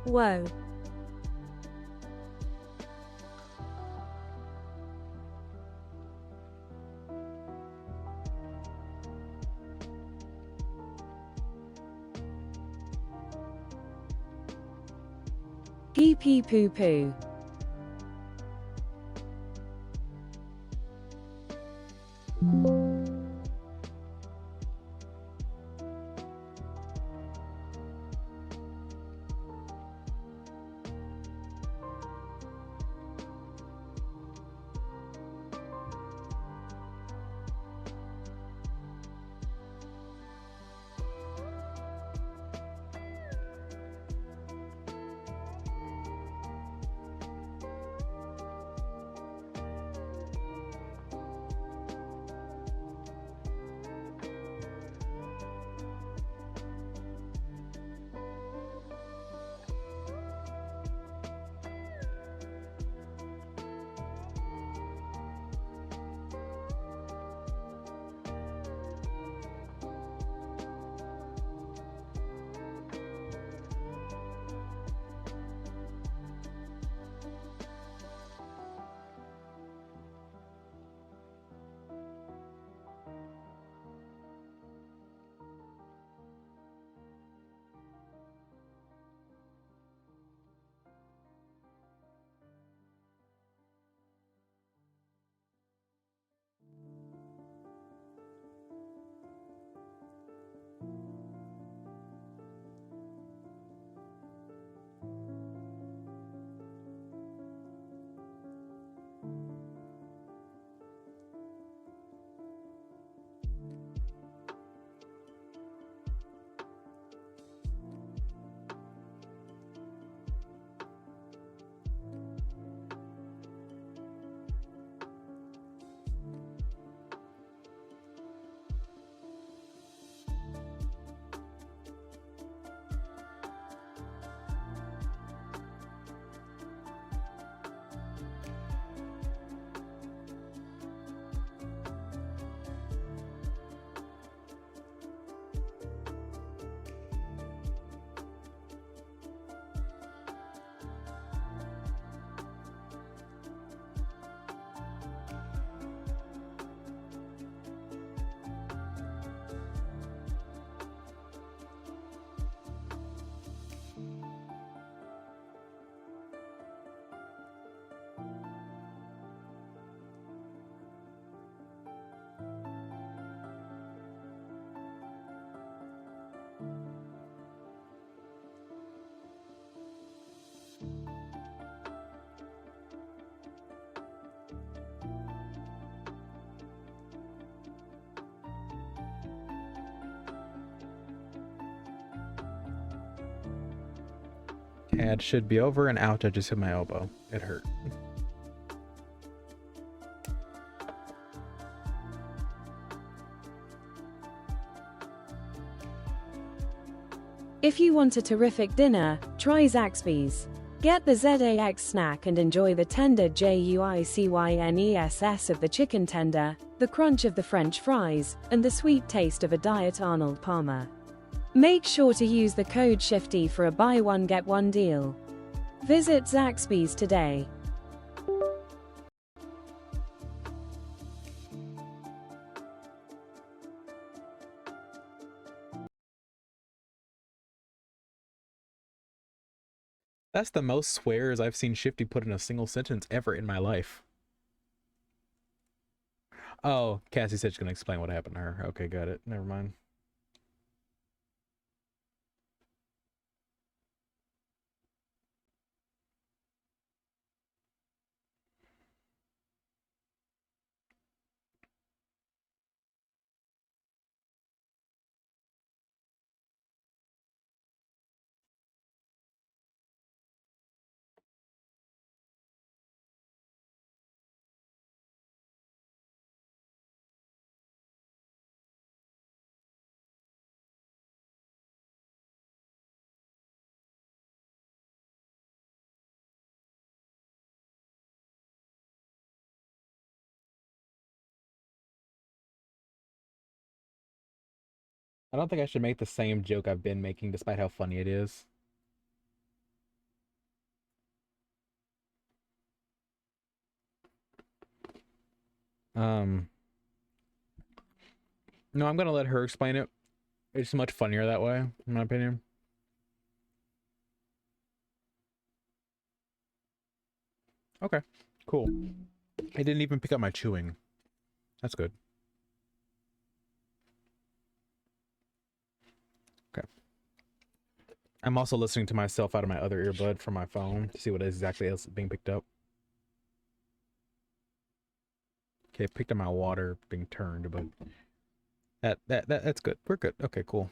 Whoa. Pee pee poo poo. Ad should be over, and ouch, I just hit my elbow. It hurt. If you want a terrific dinner, try Zaxby's. Get the ZAX snack and enjoy the tender juicyness of the chicken tender, the crunch of the French fries, and the sweet taste of a Diet Arnold Palmer. Make sure to use the code SHIFTY for a buy one get one deal. Visit Zaxby's today. That's the most swears I've seen Shifty put in a single sentence ever in my life. Oh, Cassie said she's gonna explain what happened to her. Okay, got it. Never mind. I don't think I should make the same joke I've been making, despite how funny it is. Um, no, I'm gonna let her explain it. It's much funnier that way, in my opinion. Okay, cool. I didn't even pick up my chewing. That's good. Okay. I'm also listening to myself out of my other earbud from my phone to see what exactly else is being picked up. Okay, picked up my water being turned, but that's good. We're good. Okay, cool.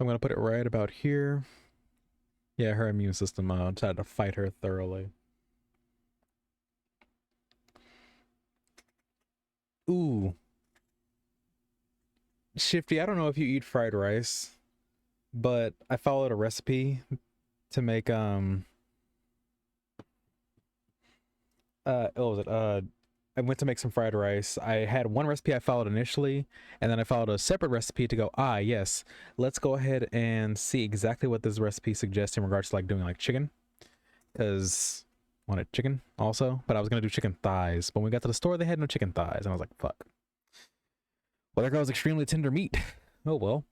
I'm gonna put it right about here. Yeah, her immune system tried to fight her thoroughly. Ooh. Shifty, I don't know if you eat fried rice, but I followed a recipe to make what was it? I went to make some fried rice. I had one recipe I followed initially, and then I followed a separate recipe to go, ah, yes, let's go ahead and see exactly what this recipe suggests in regards to like doing like chicken. Because I wanted chicken also, but I was gonna do chicken thighs. But when we got to the store, they had no chicken thighs, and I was like, fuck. Well, there goes extremely tender meat. Oh well.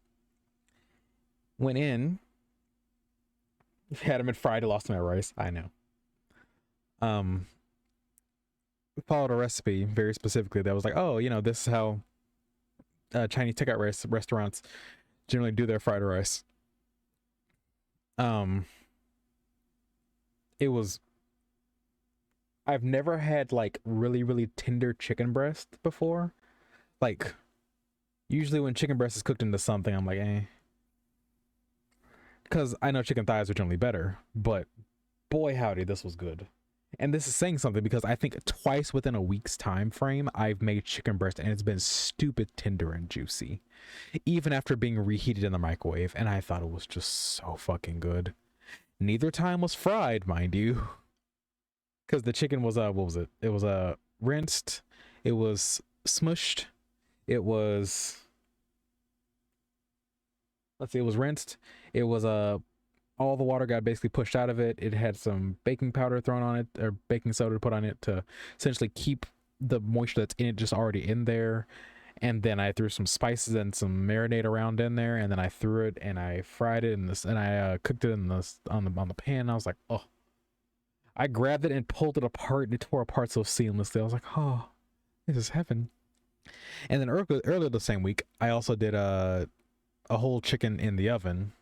Went in, had them in fried, lost my rice. I know. Um, followed a recipe very specifically that was like, oh, you know, this is how Chinese takeout restaurants generally do their fried rice. It was. I've never had like really tender chicken breast before. Like, usually when chicken breast is cooked into something, I'm like, eh. Because I know chicken thighs are generally better, but boy howdy, this was good. And this is saying something because I think twice within a week's time frame, I've made chicken breast and it's been stupid tender and juicy. Even after being reheated in the microwave, and I thought it was just so fucking good. Neither time was fried, mind you. Because the chicken was, what was it? It was, rinsed. It was smushed. It was, let's see, it was rinsed. It was, all the water got basically pushed out of it. It had some baking powder thrown on it, or baking soda put on it to essentially keep the moisture that's in it just already in there. And then I threw some spices and some marinade around in there, and then I threw it and I fried it in this, and I cooked it in this on the pan. I was like, oh. I grabbed it and pulled it apart, and it tore apart so seamlessly. I was like, oh, this is heaven. And then earlier the same week, I also did a whole chicken in the oven,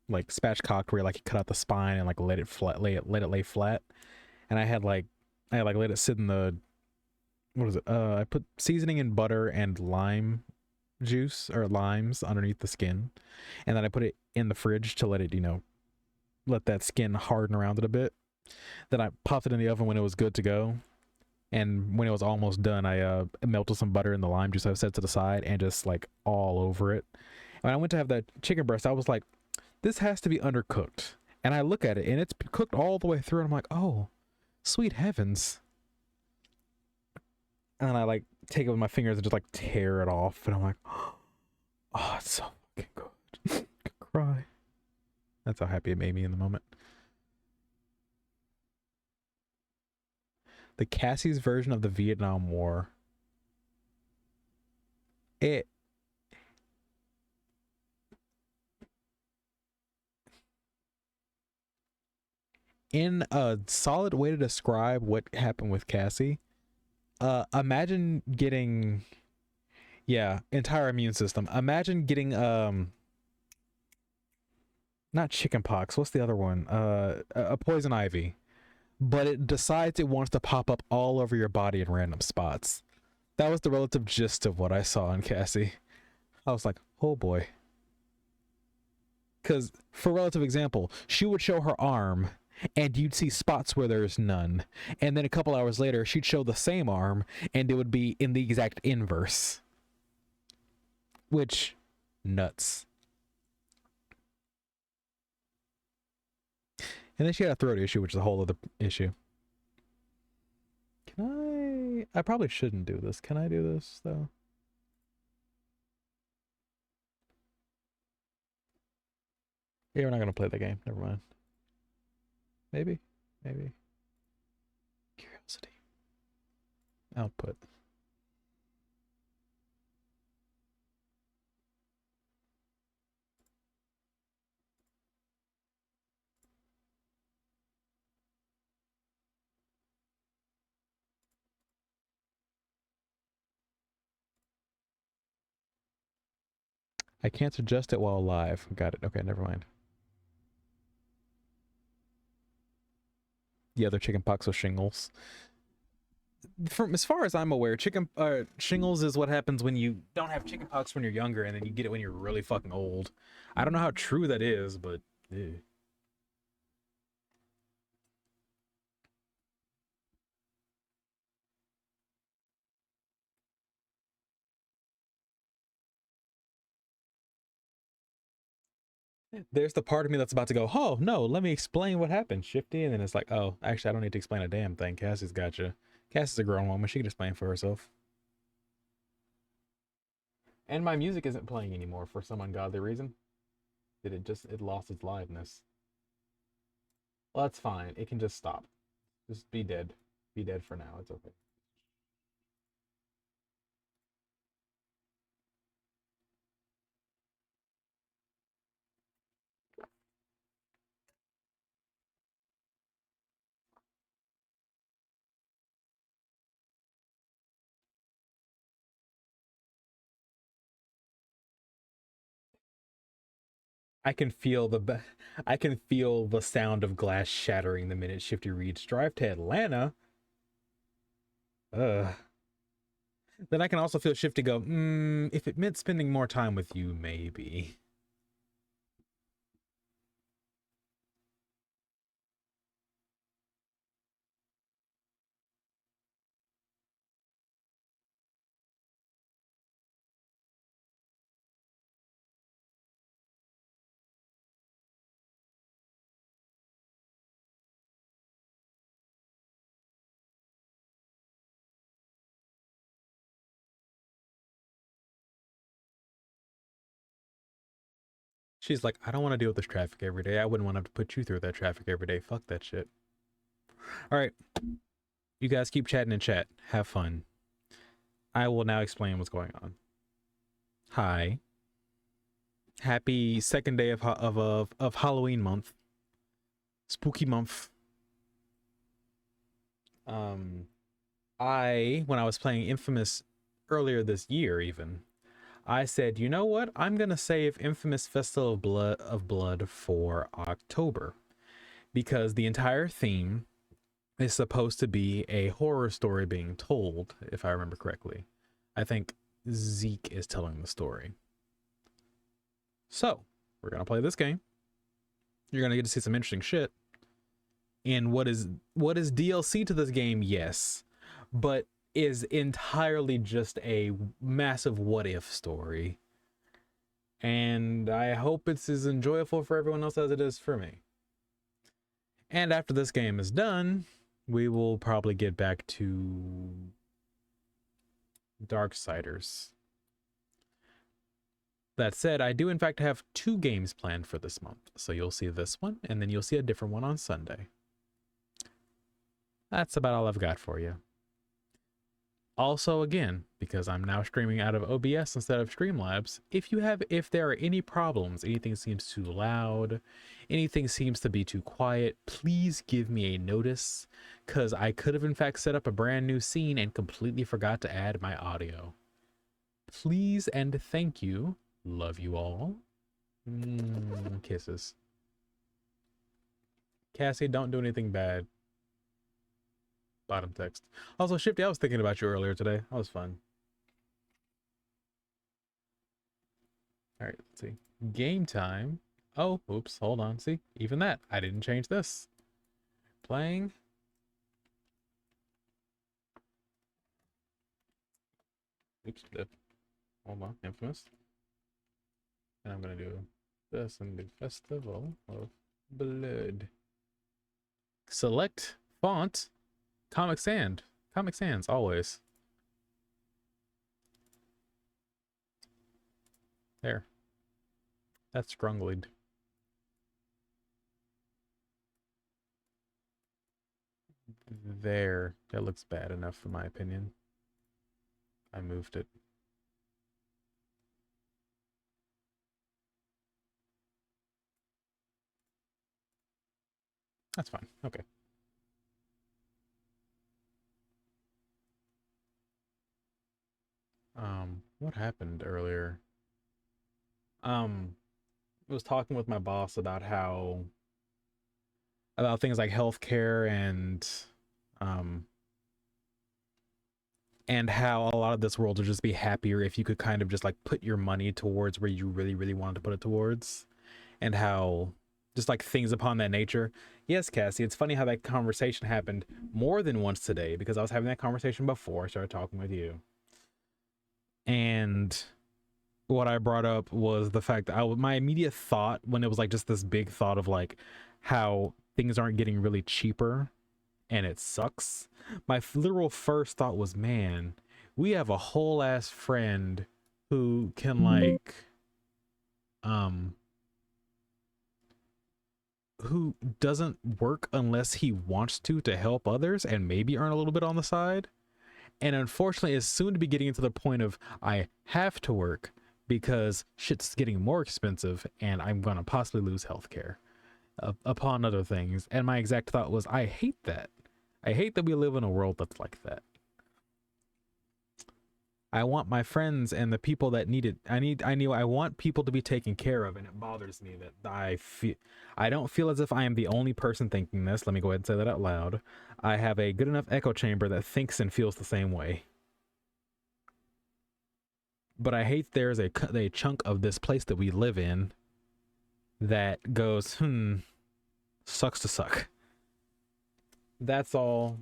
like spatchcocked, where like you cut out the spine and like let it lay flat. And I had like let it sit in the, what is it? I put seasoning and butter and lime juice or limes underneath the skin, and then I put it in the fridge to let it, you know, let that skin harden around it a bit. Then I popped it in the oven when it was good to go, and when it was almost done, I melted some butter in the lime juice I set to the side and just like all over it. And when I went to have that chicken breast, I was like, this has to be undercooked. And I look at it and it's cooked all the way through, and I'm like, oh, sweet heavens. And then I like take it with my fingers and just like tear it off, and I'm like, oh, it's so fucking good. I could cry. That's how happy it made me in the moment. The Cassie's version of the Vietnam War. It in a solid way to describe what happened with Cassie. Imagine getting, yeah, entire immune system. Imagine getting not chicken pox. What's the other one? A poison ivy. But it decides it wants to pop up all over your body in random spots. That was the relative gist of what I saw in Cassie. I was like, oh boy. Because, for relative example, she would show her arm, and you'd see spots where there's none. And then a couple hours later, she'd show the same arm, and it would be in the exact inverse. Which, nuts. And then she had a throat issue, which is a whole other issue. Can I probably shouldn't do this. Can I do this, though? Yeah, we're not gonna play that game. Never mind. Maybe. Maybe. Curiosity. Output. I can't adjust it while live. Got it. Okay, never mind. The other chicken pox was shingles. From as far as I'm aware, shingles is what happens when you don't have chicken pox when you're younger, and then you get it when you're really fucking old. I don't know how true that is, but eh. There's the part of me that's about to go, oh no, let me explain what happened, Shifty, and then it's like, oh, actually, I don't need to explain a damn thing. Cassie's gotcha. Cassie's a grown woman; she can explain for herself. And my music isn't playing anymore for some ungodly reason. It lost its liveness. Well, that's fine. It can just stop. Just be dead. Be dead for now. It's okay. I can feel I can feel the sound of glass shattering the minute Shifty reads drive to Atlanta. Ugh. Then I can also feel Shifty go, if it meant spending more time with you, maybe. She's like, I don't want to deal with this traffic every day. I wouldn't want to have to put you through that traffic every day. Fuck that shit. All right. You guys keep chatting in chat. Have fun. I will now explain what's going on. Hi. Happy second day of Halloween month. Spooky month. Um when I was playing Infamous earlier this year even, I said, you know what? I'm gonna save Infamous Festival of Blood for October, because the entire theme is supposed to be a horror story being told, if I remember correctly. I think Zeke is telling the story. So, we're gonna play this game. You're gonna get to see some interesting shit. And what is DLC to this game? Yes. But is entirely just a massive what if story. And I hope it's as enjoyable for everyone else as it is for me. And after this game is done, we will probably get back to Darksiders. That said, I do in fact have 2 games planned for this month. So you'll see this one, and then you'll see a different one on Sunday. That's about all I've got for you. Also, again, because I'm now streaming out of OBS instead of Streamlabs, if there are any problems, anything seems too loud, anything seems to be too quiet, please give me a notice, because I could have in fact set up a brand new scene and completely forgot to add my audio. Please and thank you. Love you all. Kisses. Cassie, don't do anything bad. Bottom text. Also, Shifty, I was thinking about you earlier today. That was fun. All right, let's see. Game time. Oh, oops, hold on. See, even that. I didn't change this. Playing. Oops, hold on. Infamous. And I'm going to do this and do Festival of Blood. Select font. Comic Sans. Comic Sans, always. There. That's Grungled. there. That looks bad enough, in my opinion. I moved it. That's fine. Okay. What happened earlier? I was talking with my boss about about things like healthcare um and how a lot of this world would just be happier if you could kind of just like put your money towards where you really, really wanted to put it towards, and how just like things upon that nature. Yes, Cassie, it's funny how that conversation happened more than once today, because I was having that conversation before I started talking with you. And what I brought up was the fact that my immediate thought, when it was like just this big thought of like how things aren't getting really cheaper and it sucks, my literal first thought was, man, we have a whole ass friend who can like who doesn't work unless he wants to help others and maybe earn a little bit on the side, and unfortunately is soon to be getting to the point of I have to work because shit's getting more expensive and I'm gonna possibly lose healthcare, upon other things. And my exact thought was, I hate that. I hate that we live in a world that's like that. I want my friends and the people that need it. I want people to be taken care of, and it bothers me that I don't feel as if I am the only person thinking this. Let me go ahead and say that out loud. I have a good enough echo chamber that thinks and feels the same way. But I hate there's a chunk of this place that we live in that goes, sucks to suck. That's all.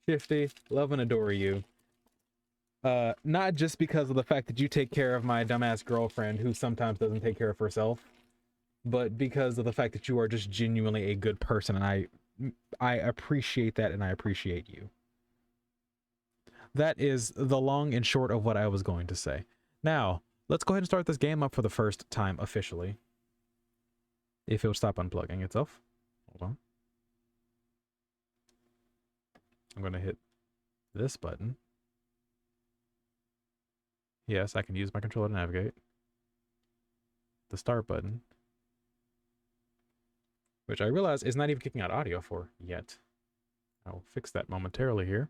Shifty, love and adore you. Not just because of the fact that you take care of my dumbass girlfriend who sometimes doesn't take care of herself, but because of the fact that you are just genuinely a good person, and I appreciate that, and I appreciate you. That is the long and short of what I was going to say. Now, let's go ahead and start this game up for the first time officially. If it'll stop unplugging itself. Hold on. I'm going to hit this button. Yes, I can use my controller to navigate. The start button, which I realize is not even kicking out audio for yet. I'll fix that momentarily here.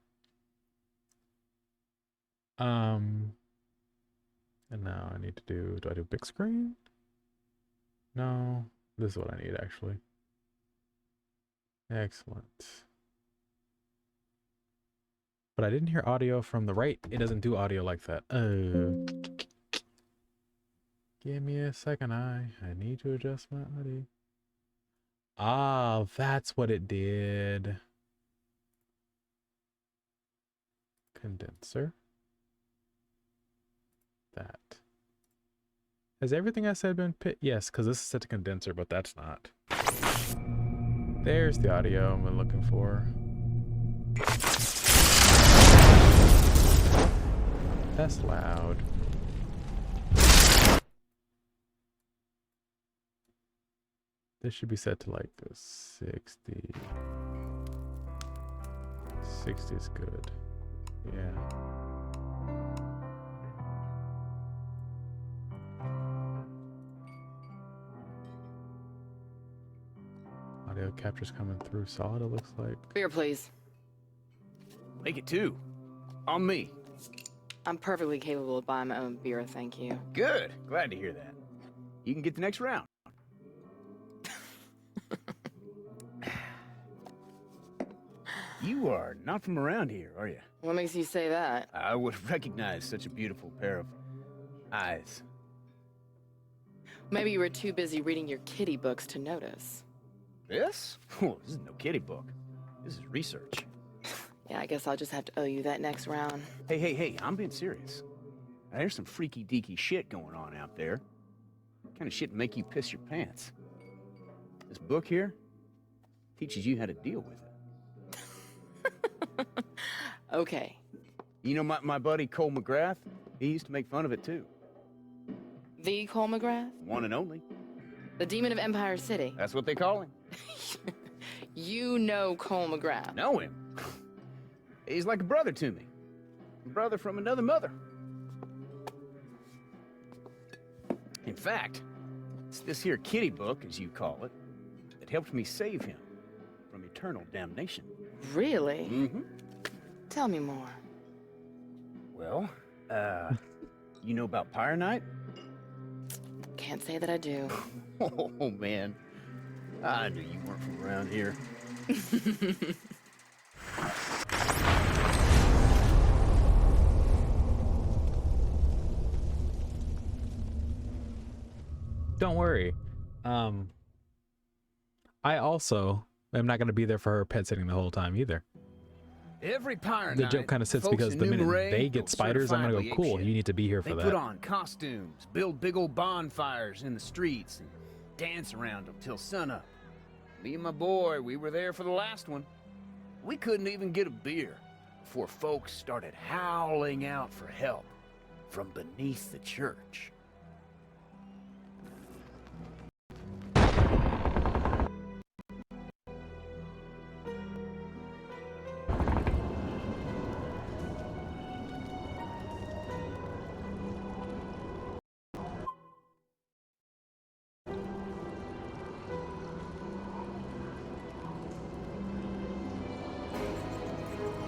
And now I need to do I do big screen? No, this is what I need actually. Excellent. But I didn't hear audio from the right. It doesn't do audio like that. Give me a second. I need to adjust my audio. Ah, that's what it did. Condenser. That. Has everything I said been pit? Yes, because this is set to condenser, but that's not. There's the audio I'm looking for. That's loud. This should be set to like the 60. 60 is good. Yeah. Audio capture's coming through solid, it looks like. Beer, please. Make it two. On me. I'm perfectly capable of buying my own beer, thank you. Good. Glad to hear that. You can get the next round. You are not from around here, are you? What makes you say that? I would have recognized such a beautiful pair of eyes. Maybe you were too busy reading your kitty books to notice. This? Oh, this is no kiddie book. This is research. Yeah, I guess I'll just have to owe you that next round. Hey, I'm being serious. There's some freaky deaky shit going on out there. Kind of shit to make you piss your pants. This book here teaches you how to deal with it. Okay. You know my buddy Cole McGrath? He used to make fun of it too. The Cole McGrath? One and only. The Demon of Empire City. That's what they call him. You know Cole McGrath. Know him? He's like a brother to me. A brother from another mother. In fact, it's this here kitty book, as you call it, that helped me save him from eternal damnation. Really? Mm-hmm. Tell me more. Well, you know about Pyre Night? Can't say that I do. Oh, man. I knew you weren't from around here. Don't worry. I also am not going to be there for her pet sitting the whole time either. Every Pyre The Night, joke kind of sits folks because in the minute Numeray they get go spiders, I'm going to certifiably go, cool, apeshit. you need to be here for They that. put on costumes, build big old bonfires in the streets, and dance around them till sunup. Me and my boy, we were there for the last one. We couldn't even get a beer before folks started howling out for help from beneath the church.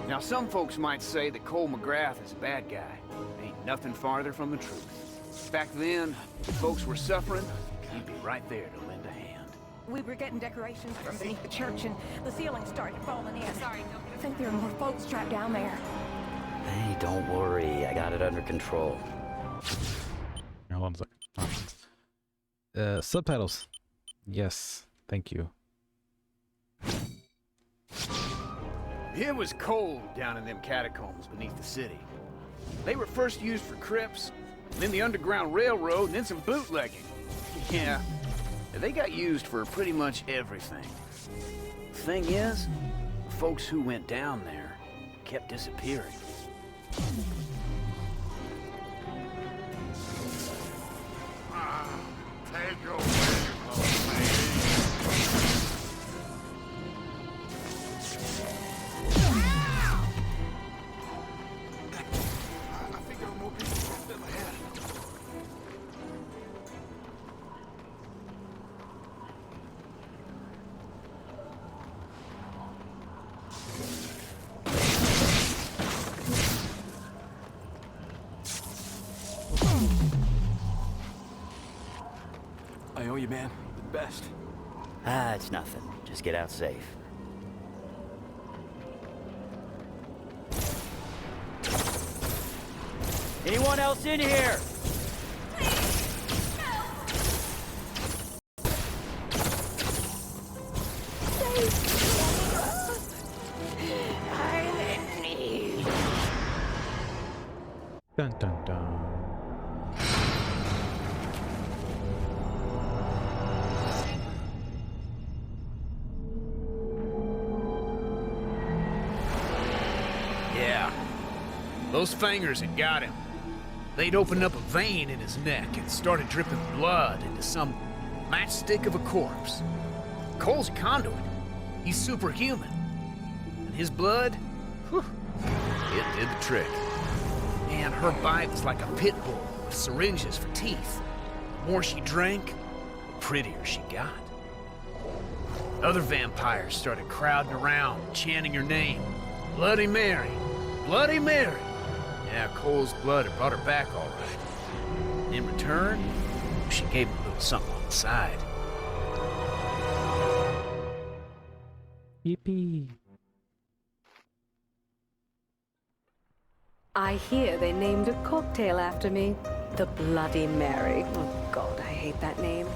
Now, some folks might say that Cole McGrath is a bad guy. Ain't nothing farther from the truth. Back then, if folks were suffering, he'd be right there to lend a hand. We were getting decorations from beneath the church, and the ceiling started falling in. Sorry, I think there are more folks trapped down there. Hey, don't worry. I got it under control. Hold on a second. Subtitles. Yes, thank you. It was cold down in them catacombs beneath the city. They were first used for crypts, then the Underground Railroad, and then some bootlegging. Yeah, they got used for pretty much everything. The thing is, the folks who went down there kept disappearing. Take your pick, lady. I think there are more people still ahead. I owe you, man. The best. Ah, it's nothing. Just get out safe. Anyone else in here? I'm in need. Dun dun dun. Yeah, those fangers had got him. They'd opened up a vein in his neck and started dripping blood into some matchstick of a corpse. Cole's a conduit. He's superhuman. And his blood, whew, it did the trick. Man, her bite was like a pit bull with syringes for teeth. The more she drank, the prettier she got. Other vampires started crowding around, chanting her name. Bloody Mary, Bloody Mary. Yeah, Cole's blood had brought her back all right. In return, she gave him a little something on the side. Yippee. I hear they named a cocktail after me. The Bloody Mary. Oh, God, I hate that name.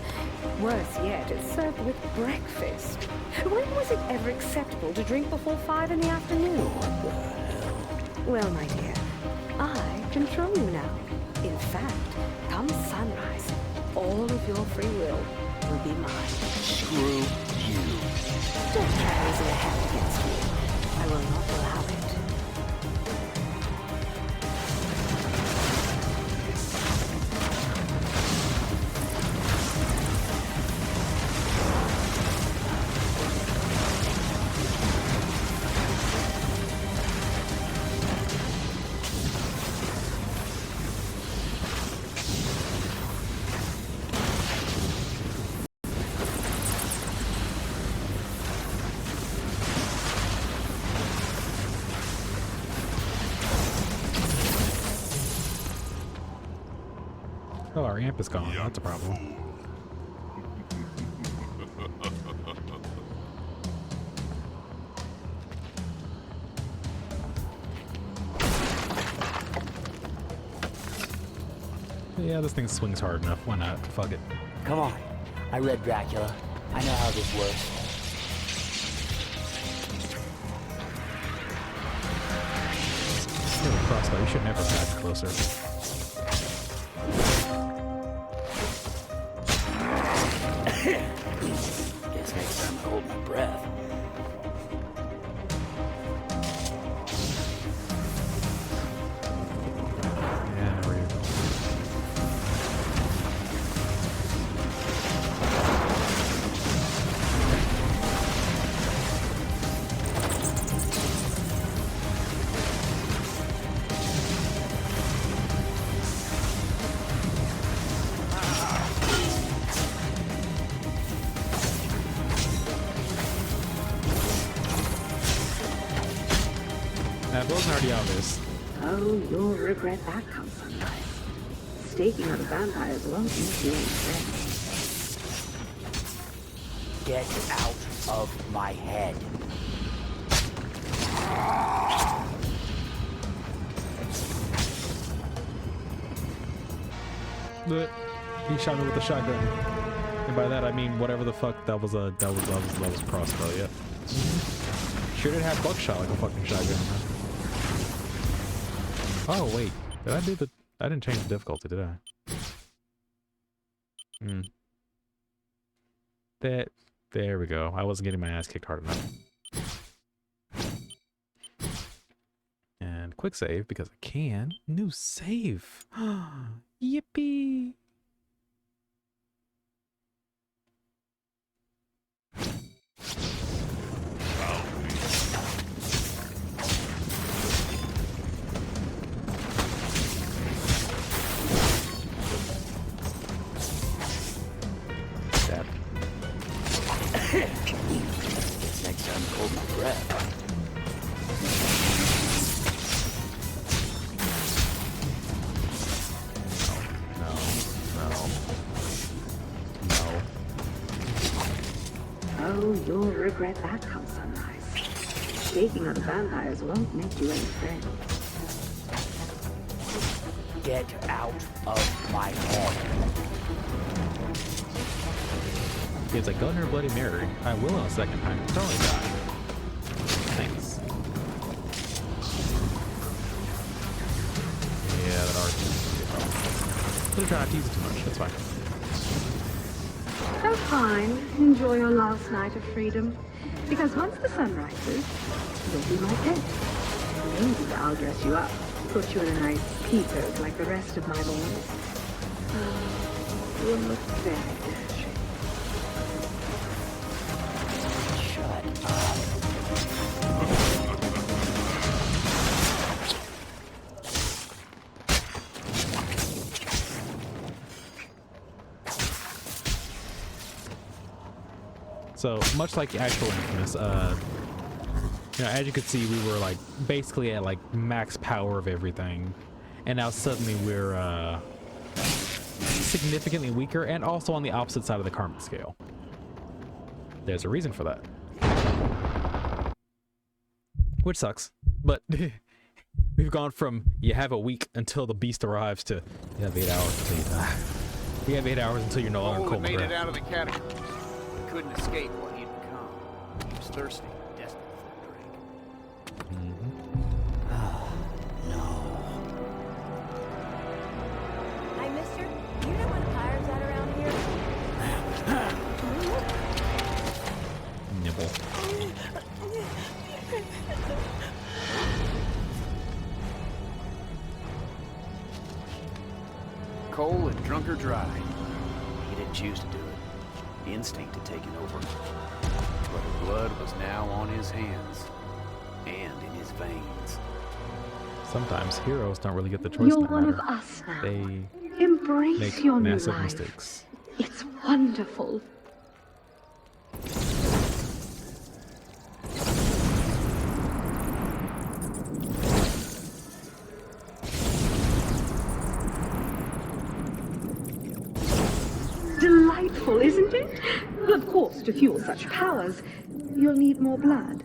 Worse yet, it's served with breakfast. When was it ever acceptable to drink before 5 in the afternoon? Well, my dear, I control you now. In fact, come sunrise, all of your free will be mine. Screw you. Don't try raising a hand against me. I will not allow it. Oh, our amp is gone. That's a problem. Yeah, this thing swings hard enough. Why not? Fuck it. Come on. I read Dracula. I know how this works. Still a crossbow. You should never back closer. Guess next time I hold my breath. Yeah, there we go. That wasn't already obvious. Oh, you'll regret that come sunrise. Staking on vampires won't make you any friends. Get out of my head. But he shot me with a shotgun, and by that I mean whatever the fuck that was a that was crossbow. Yeah, sure did have buckshot like a fucking shotgun. Huh? Oh wait, did I do the? I didn't change the difficulty, did I? Hmm. There we go. I wasn't getting my ass kicked hard enough. And quick save because I can. New save. Yippee. Stab. Guess next time I hold my breath. Oh, you'll regret that come sunrise. Staking on vampires won't make you any friends. Get out of my head. It's like, go near Bloody Mary. I will in a second. I'm totally die. Thanks. Yeah, that arc is a problem. We'll try not to use it too much. That's fine. So fine, enjoy your last night of freedom. Because once the sun rises, you'll be my pet. Maybe I'll dress you up, put you in a nice peacoat like the rest of my boys. You'll look very dashing. Shut up. So much like the actual Infamous, you know, as you could see, we were like basically at like max power of everything, and now suddenly we're significantly weaker and also on the opposite side of the karma scale. There's a reason for that, which sucks, but we've gone from you have a week until the beast arrives to you have 8 hours until you die. You have 8 hours until you're no longer cold. Made it out of the catacombs. He couldn't escape what he'd become. He was thirsty, desperate for a drink. No. Hey, mister, you know when fires out around here? Nibble. Coal and drunk or dry. He didn't choose to do it. The instinct had taken over. But the blood was now on his hands and in his veins. Sometimes heroes don't really get the choice. You're No one of matter. us now. They Embrace make your new massive life. mistakes. It's wonderful. To fuel such powers, you'll need more blood.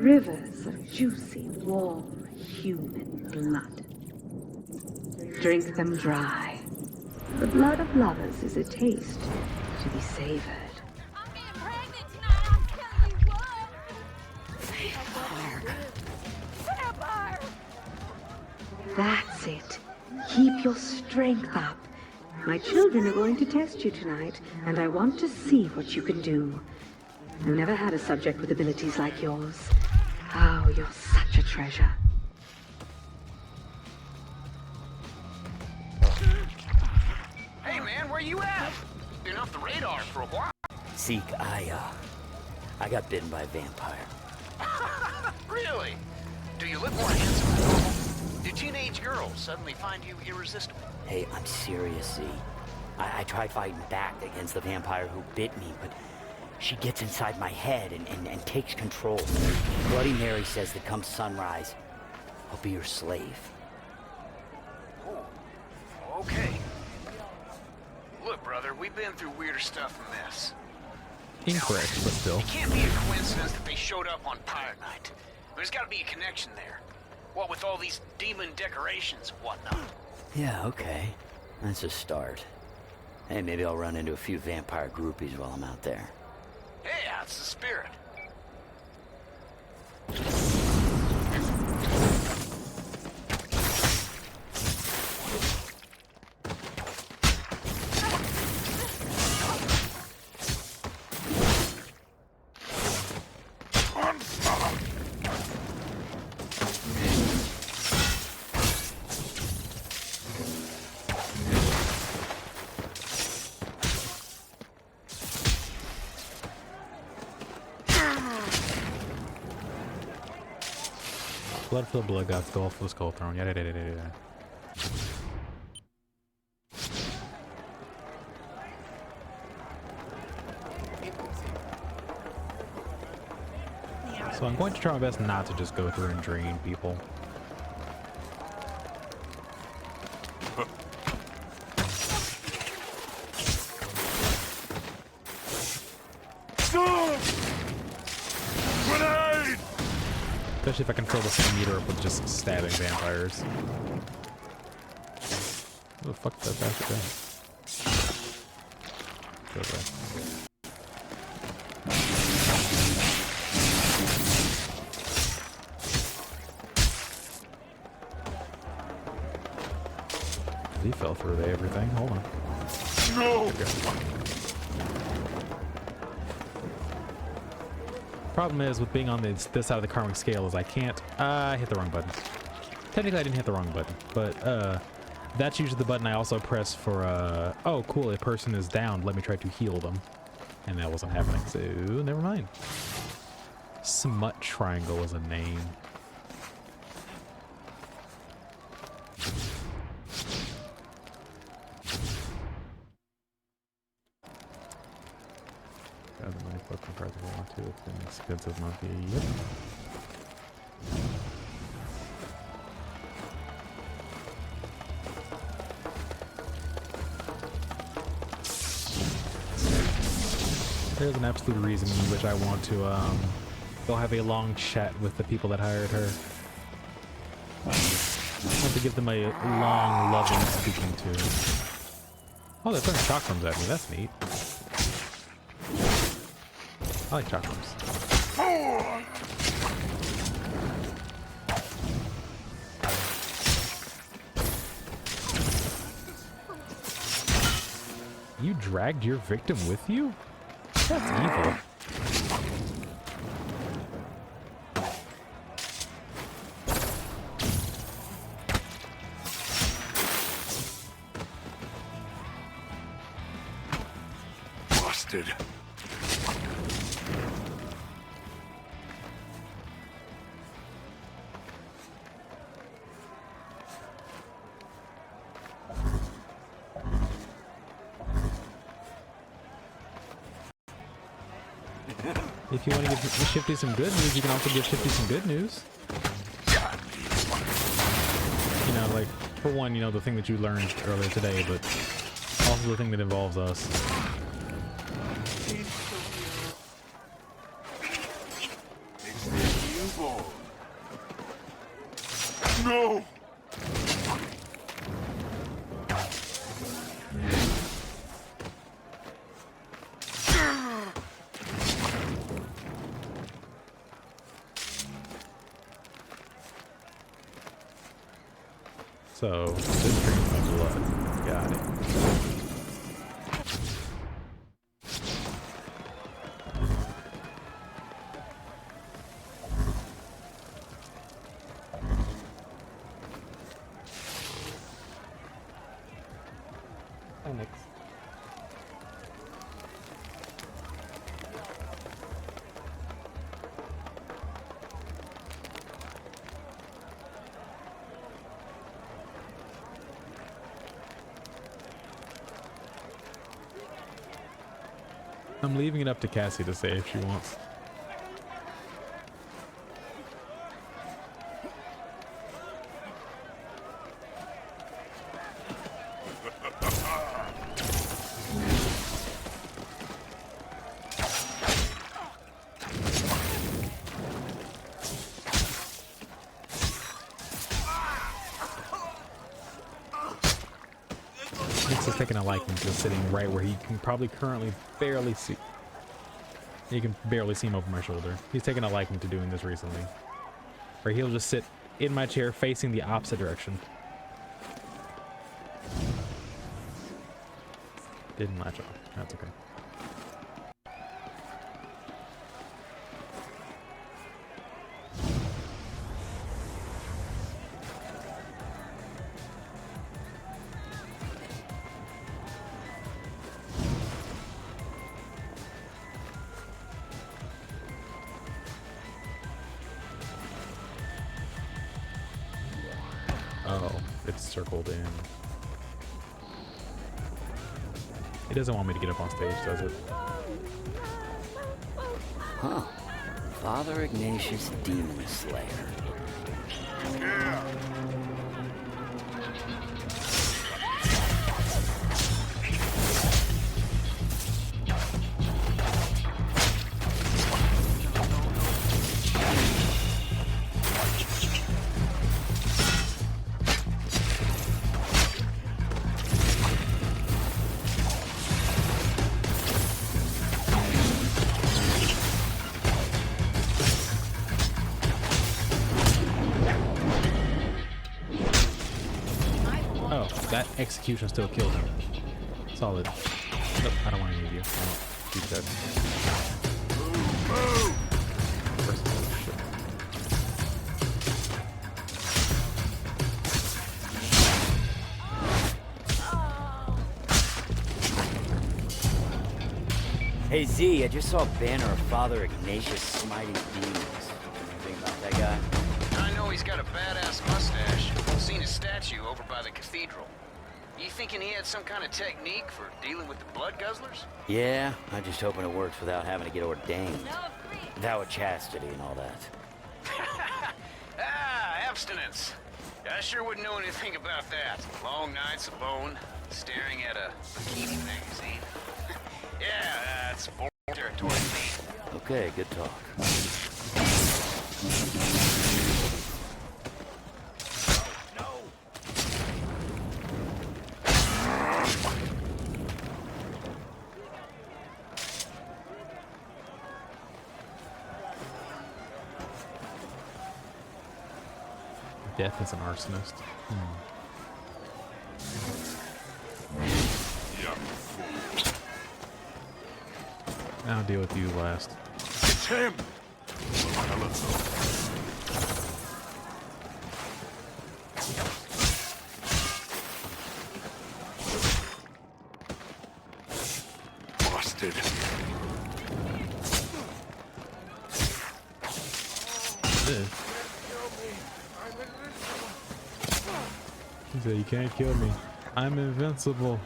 Rivers of juicy, warm, human blood. Drink them dry. The blood of lovers is a taste to be savored. I'm being pregnant tonight, I'll tell you what! Vampire! That's it. Keep your strength up. My children are going to test you tonight, and I want to see what you can do. I've never had a subject with abilities like yours. Oh, you're such a treasure. Hey, man, where you at? Been off the radar for a while. Zeke, I got bitten by a vampire. Really? Do you look more handsome than normal? Do teenage girls suddenly find you irresistible? Hey, I'm serious, Z. I tried fighting back against the vampire who bit me, but she gets inside my head and takes control. Bloody Mary says that come sunrise, I'll be your slave. Oh, okay. Look, brother, we've been through weirder stuff than this. Incorrect, but still. It can't be a coincidence that they showed up on Pirate Night. There's got to be a connection there. What with all these demon decorations and whatnot. Yeah, okay. That's a start. Hey, maybe I'll run into a few vampire groupies while I'm out there. Hey, that's the spirit. Blood for the blood god, skull for the skull throne. Yada yada yada yada. So I'm going to try my best not to just go through and drain people. Especially if I can fill the same meter up with just stabbing vampires. Who the fuck did that bastard go? Go away. He fell through everything. Hold on. No! Problem is with being on this side of the karmic scale is I can't hit the wrong button. Technically I didn't hit the wrong button, but that's usually the button I also press for oh cool, a person is down, let me try to heal them. And that wasn't happening, so never mind. Smut Triangle is a name. Grab the money book and cards if I want to. It's an expensive monkey. Yep. There's an absolute reason in which I want to go have a long chat with the people that hired her. I want to give them a long, loving speaking to. Oh, they're throwing chakrams at me. That's neat. I like chakrams. You dragged your victim with you? That's evil. Busted. If you want to give Shifty some good news, you can also give Shifty some good news. You know, like, for one, you know, the thing that you learned earlier today, but also the thing that involves us. Newborn. No! So, this brings my blood. Got it. Next. I'm leaving it up to Cassie to say if she wants. Nick's is taking a liking to sitting right where he can probably currently barely see. You can barely see him over my shoulder. He's taken a liking to doing this recently. Where he'll just sit in my chair facing the opposite direction. Didn't latch on. That's okay. Oh, it's circled in. It doesn't want me to get up on stage, does it? Huh. Father Ignatius Demon Slayer. Yeah. That execution still killed him. Solid. Nope, I don't want any of you. I don't do that. First of all, shit. Hey Z, I just saw a banner of Father Ignatius smiting demons. Anything about that guy? I know he's got a badass mustache. I've seen his statue over by the cathedral. You thinking he had some kind of technique for dealing with the blood guzzlers? Yeah, I'm just hoping it works without having to get ordained. Without chastity and all that. Abstinence. I sure wouldn't know anything about that. Long nights alone, staring at a bikini magazine. Yeah, that's boring territory to me. Okay, good talk. Death is an arsonist. I'll deal with you last. It's him! Busted. He said, "You can't kill me. I'm invincible."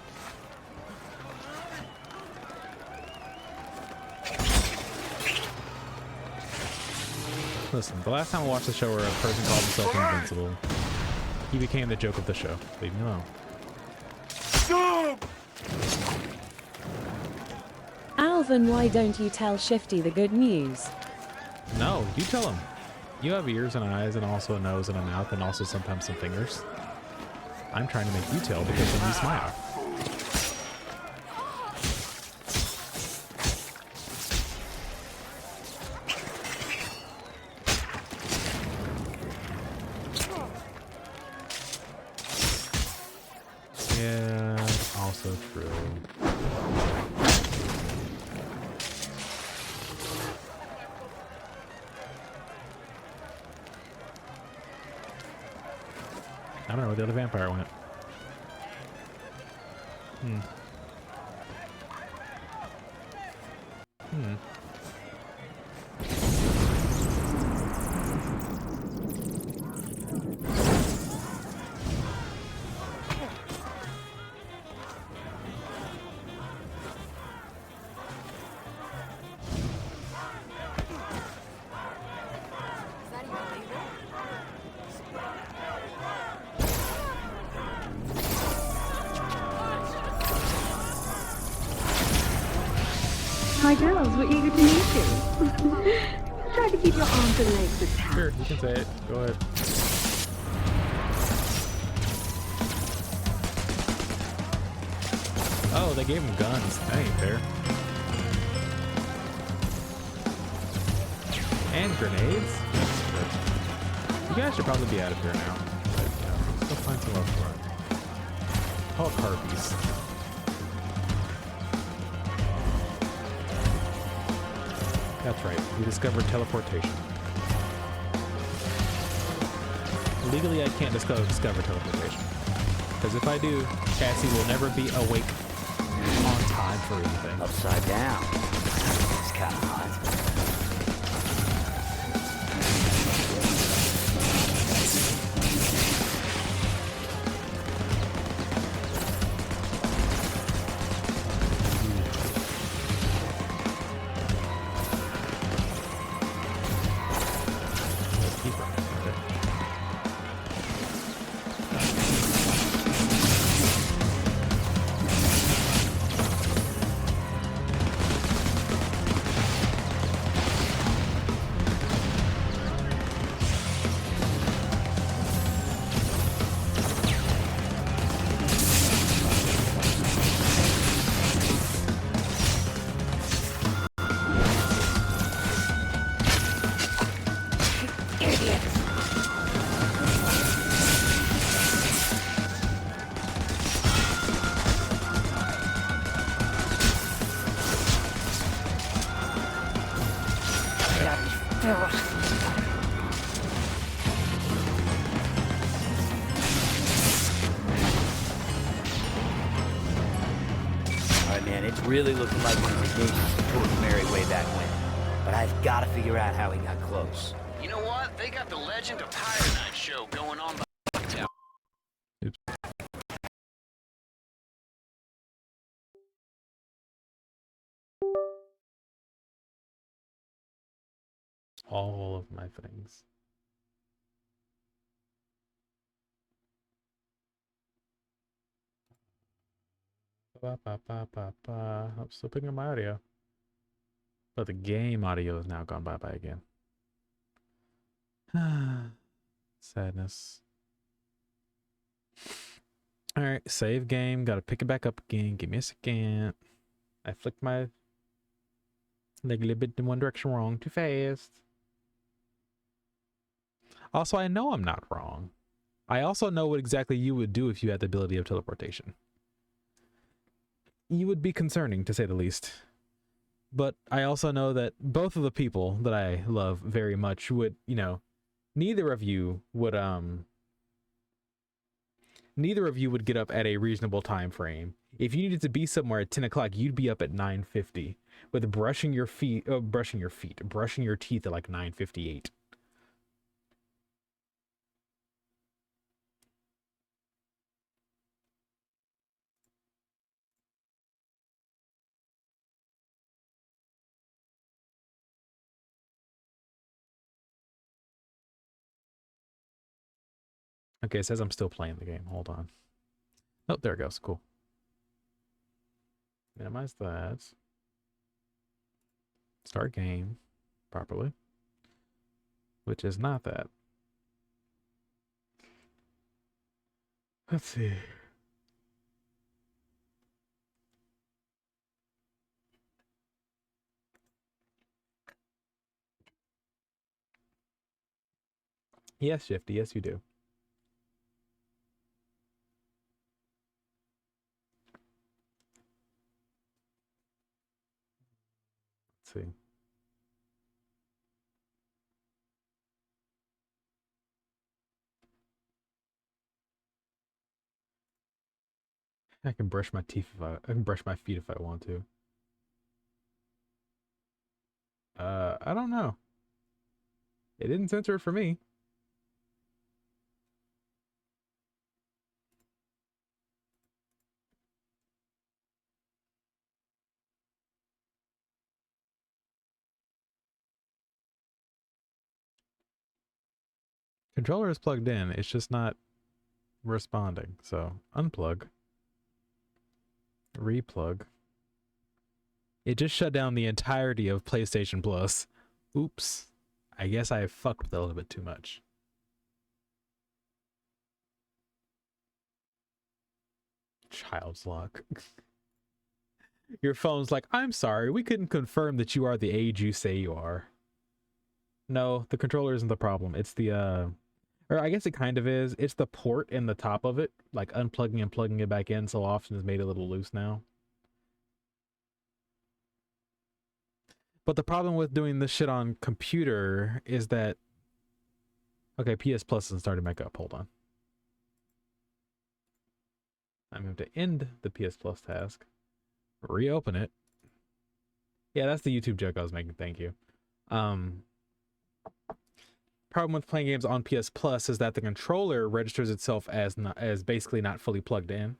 Listen, the last time I watched the show where a person called himself invincible, he became the joke of the show. Leave me alone. Stop! Alvin, why don't you tell Shifty the good news? No, you tell him. You have ears and eyes and also a nose and a mouth and also sometimes some fingers. I'm trying to make you tell because then you smile. Yeah, also true. I don't know where the other vampire went. My girls were eager to meet you. Try to keep your arms and legs attached. Sure, you can say it. Go ahead. Oh, they gave him guns. That ain't fair. And grenades? You guys should probably be out of here now. But, let's go find some else for it. Call Carpies. That's right. We discovered teleportation. Legally, I can't discover teleportation. Because if I do, Cassie will never be awake on time for anything. Upside down. It's kind of hot. Really looking like one of the games supported Mary way back when. But I've got to figure out how he got close. You know what? They got the Legend of Pirate Knife show going on by now. Oops. All of my things. I'm still picking up my audio. But the game audio has now gone bye-bye again. Sadness. Alright, save game. Gotta pick it back up again. Give me a second. I flicked my leg a little bit in one direction wrong. Too fast. Also, I know I'm not wrong. I also know what exactly you would do if you had the ability of teleportation. You would be concerning, to say the least. But I also know that both of the people that I love very much would, you know, neither of you would get up at a reasonable time frame. If you needed to be somewhere at 10 o'clock, you'd be up at 9:50 with brushing your teeth at like 9:58. Okay, it says I'm still playing the game. Hold on. Oh, there it goes. Cool. Minimize that. Start game properly. which is not that. Let's see. Yes, Shifty. Yes, you do. Let's see. I can brush my teeth if I can brush my feet if I want to. I don't know. It didn't censor it for me. Controller is plugged in. It's just not responding. So unplug. Replug. It just shut down the entirety of PlayStation Plus. Oops. I guess I fucked with it a little bit too much. Child's lock. Your phone's like, I'm sorry, we couldn't confirm that you are the age you say you are. No, the controller isn't the problem. It's the, or I guess it kind of is. It's the port in the top of it. Like unplugging and plugging it back in so often has made it a little loose now. But the problem with doing this shit on computer is that... Okay, PS Plus isn't starting back up. Hold on. I'm going to end the PS Plus task. Reopen it. Yeah, that's the YouTube joke I was making. Thank you. Problem with playing games on PS Plus is that the controller registers itself as basically not fully plugged in.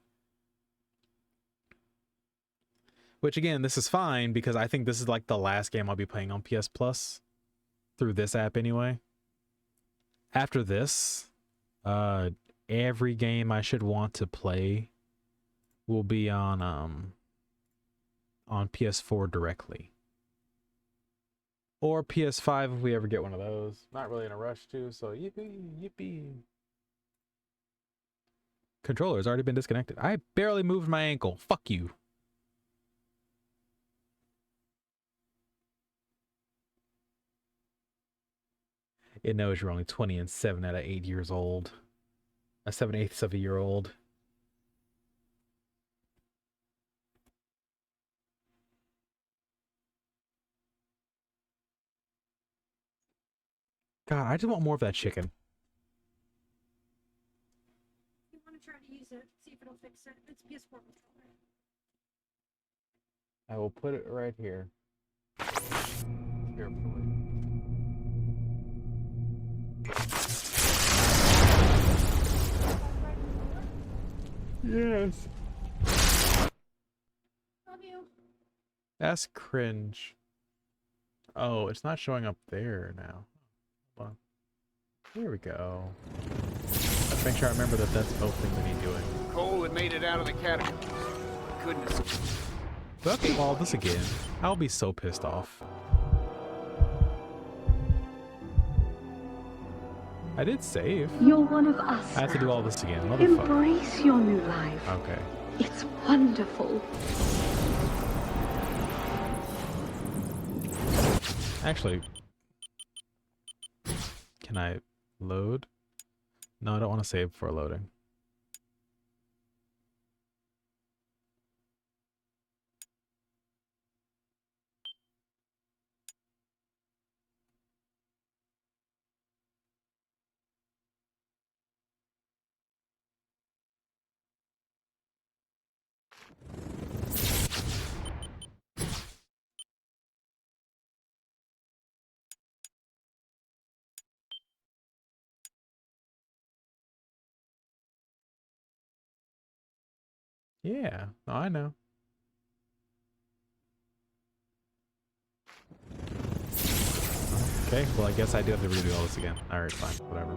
Which again, this is fine because I think this is like the last game I'll be playing on PS Plus through this app anyway. After this, every game I should want to play will be on PS4 directly. Or PS5 if we ever get one of those. Not really in a rush to, so yippee, yippee. Controller's already been disconnected. I barely moved my ankle. Fuck you. It knows you're only 20 and 7 out of 8 years old. A 7/8 of a year old. God, I just want more of that chicken. You want to try to use it, see if it'll fix it. It's PS4 controller. I will put it right here. Carefully. Yes. Love you. That's cringe. Oh, it's not showing up there now. Hold on. Here we go. Let's make sure I remember that that's both things I need doing. Cole had made it out of the catacombs. Goodness. Do I have to do all this again? I'll be so pissed off. I did save. You're one of us. I have to do all this again. Motherfucker. Embrace your new life. Okay. It's wonderful. Actually, can I load? No, I don't want to save before loading. Yeah, no, I know. Okay, well, I guess I do have to redo all this again. Alright, fine, whatever.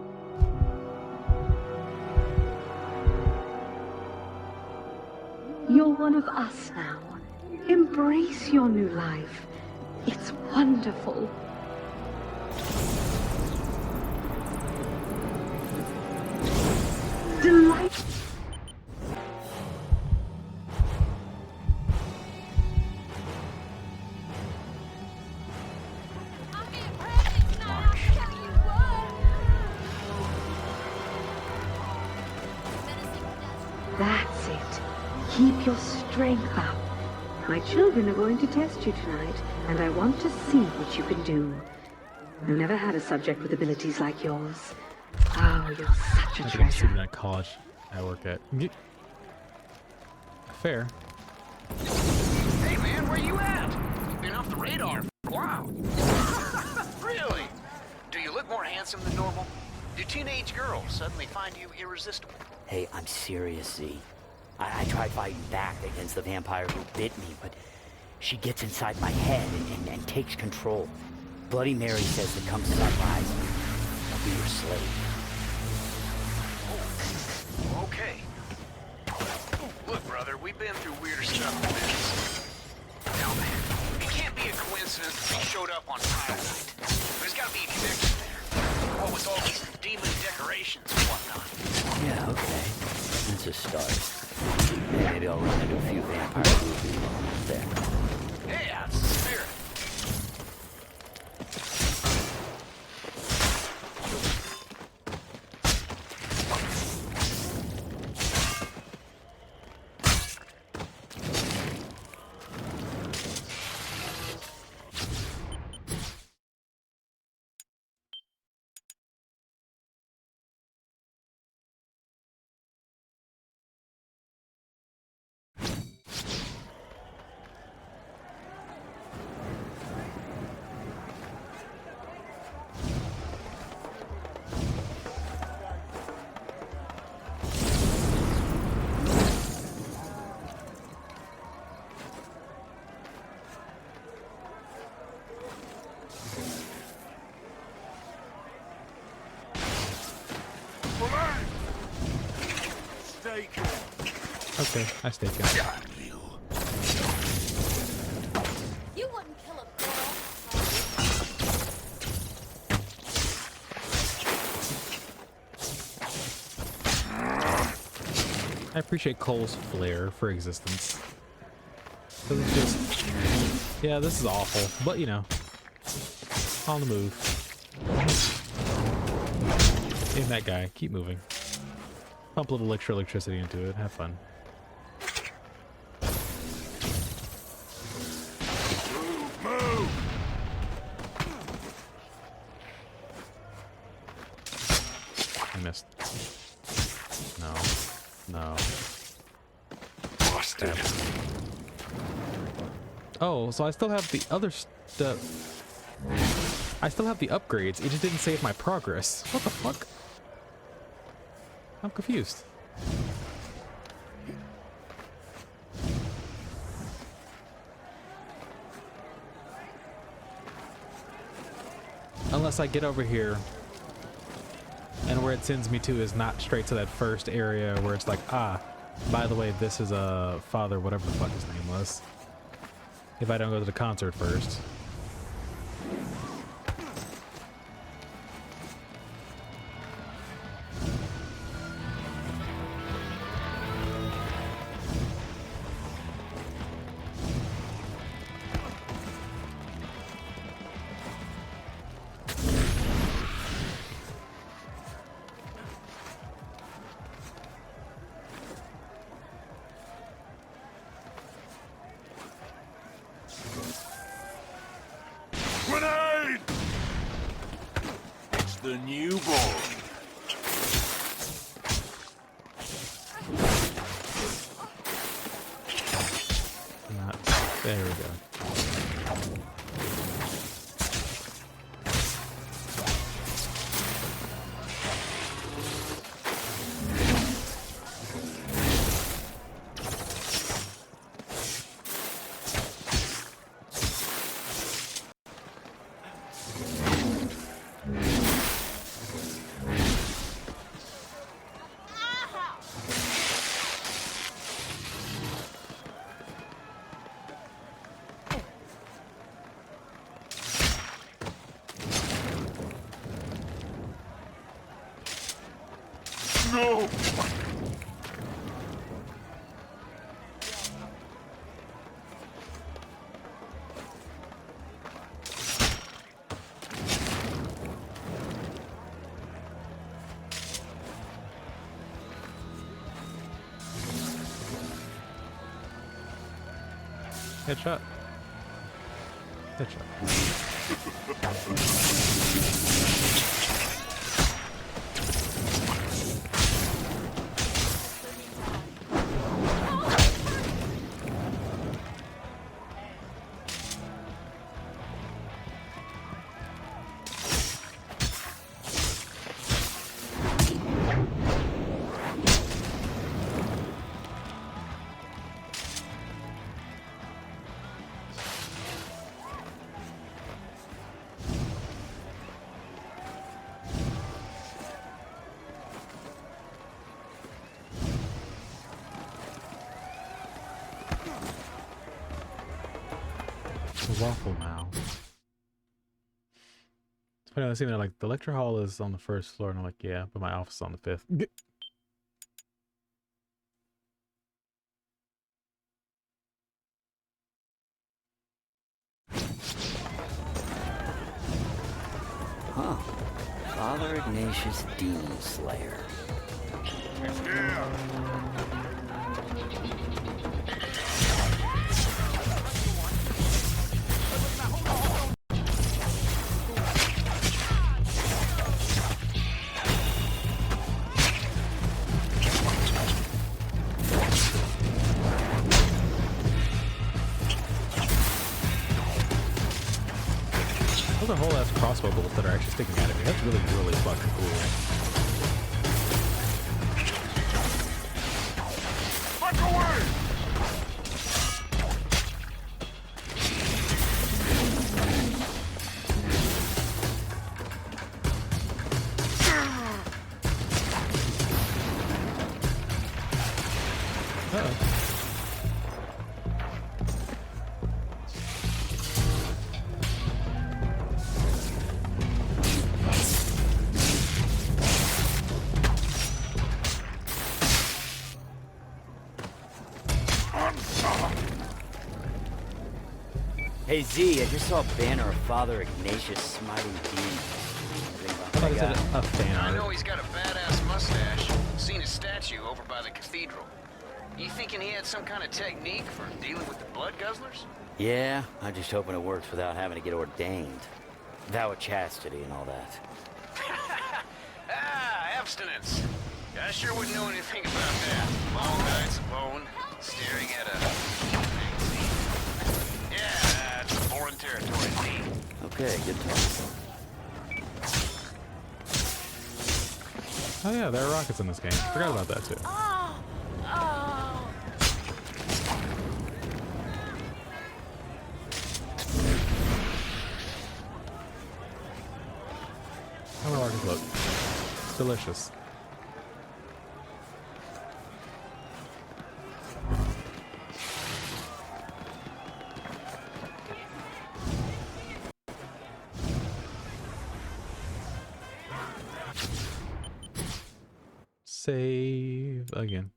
You're one of us now. Embrace your new life. It's wonderful. That's it. Keep your strength up. My children are going to test you tonight, and I want to see what you can do. I've never had a subject with abilities like yours. Oh, you're such a I think I'm treasure. student at college I work at. Fair. Hey man, where you at? You've been off the radar for a while. Really? Do you look more handsome than normal? Do teenage girls suddenly find you irresistible? Hey, I'm serious, Z. I tried fighting back against the vampire who bit me, but she gets inside my head and takes control. Bloody Mary says that come sunrise, I'll be your slave. Oh, okay. Look, brother, we've been through weirder stuff than this. Now, it can't be a coincidence that we showed up on Tile Night. There's gotta be a connection there. What with all these demon decorations and whatnot. Yeah, okay. That's a start. Maybe I'll run into a few vampire movies while I'm up there. Hey, that's the spirit. Stay calm. Okay, I stay calm. You wouldn't kill a girl. I appreciate Cole's flair for existence. 'Cause it's just, yeah, this is awful, but you know, on the move. Ain't that guy? Keep moving. Pump a little extra electricity into it. Have fun. Move! I missed. No. No. Busted. Oh, so I still have the other stuff. I still have the upgrades. It just didn't save my progress. What the fuck? I'm confused. Unless I get over here and where it sends me to is not straight to that first area where it's like, ah, by the way, this is a father, whatever the fuck his name was. If I don't go to the concert first. Grenade! It's the newborn. Not. There we go. No! Headshot. Headshot. Waffle now. It's funny, I see that like the lecture hall is on the first floor, and I'm like, yeah, but my office is on the fifth. Huh. Father Ignatius Demon Slayer. Yeah. Those are whole ass crossbow bolts that are actually sticking out of me. That's really, really fucking cool. Fuck away! Uh-oh. Hey Z, I just saw a banner of Father Ignatius smiting demons. I thought he said a fan I art. know he's got a badass mustache. Seen his statue over by the cathedral. You thinking he had some kind of technique for dealing with the blood guzzlers? Yeah, I'm just hoping it works without having to get ordained. Vow of chastity and all that. Abstinence. I sure wouldn't know anything about that. Long nights alone, staring at a magazine. Yeah, that's foreign territory to me. Okay, good talk. Oh yeah, there are rockets in this game. Forgot about that too. How do rockets look? It's delicious. Save again.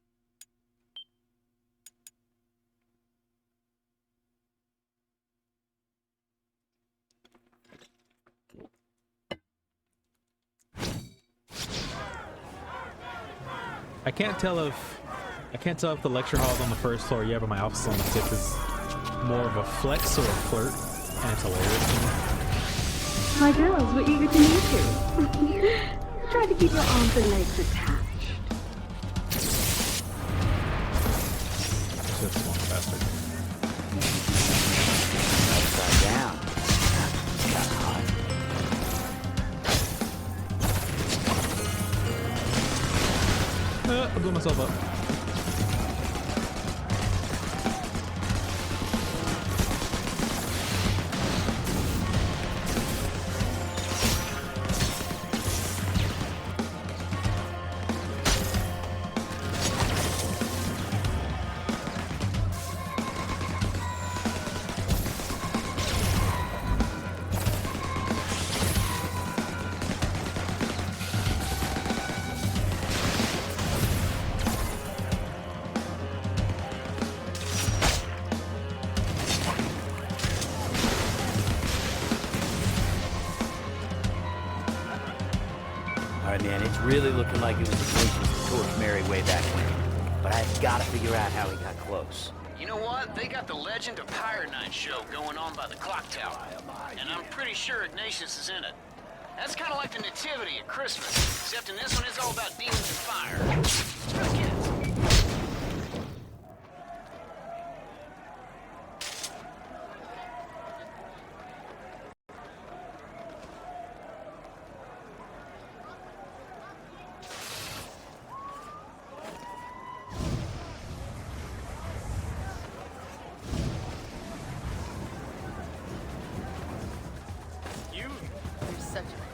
I can't tell if the lecture hall is on the first floor yet, but my office is on the fifth. Is more of a flex or a flirt, and it's hilarious to me. My girls were eager to meet you. Try to keep your arms and legs attached. This one bastard. Upside down. I blew myself up. Alright, man, it's really looking like it was Ignatius who torched Mary way back when. But I've got to figure out how he got close. You know what? They got the Legend of Pyre Night show going on by the clock tower. And I'm pretty sure Ignatius is in it. That's kind of like the Nativity at Christmas, except in this one it's all about demons and fire. Let's get it. You're such a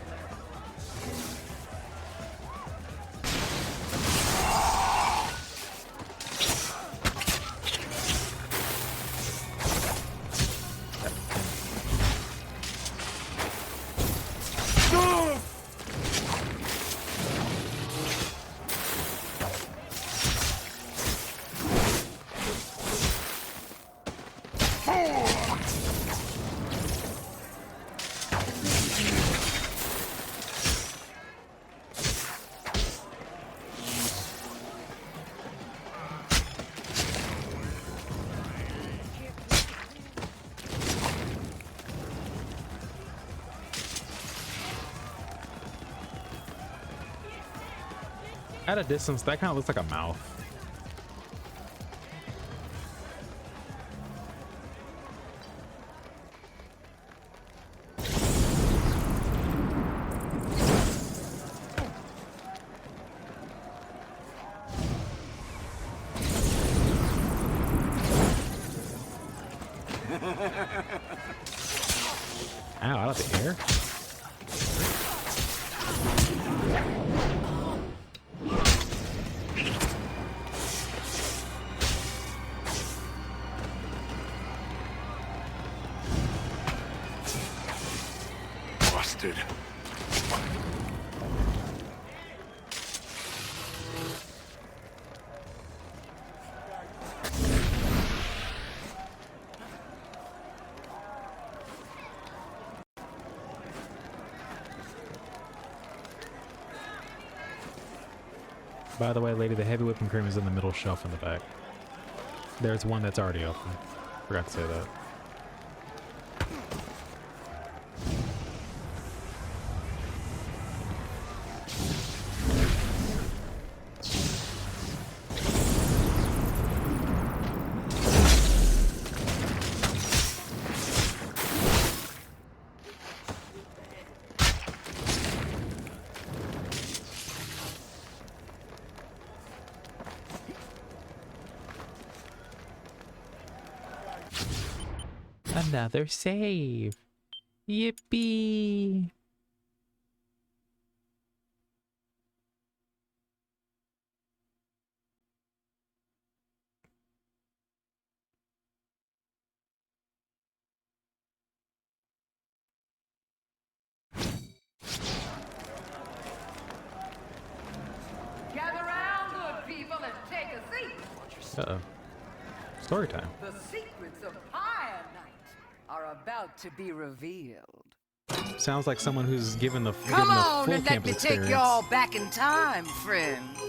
At a distance, that kind of looks like a mouth. Ow, out of the air? Busted. By the way, lady, the heavy whipping cream is in the middle shelf in the back. There's one that's already open. Forgot to say that. Another save. Yippee. Gather round, good people, and take a seat. Uh-oh. Story time. The secrets of Pyre Night are about to be revealed. Sounds like someone who's given the Come on full and let campus me take experience. y'all back in time, friends.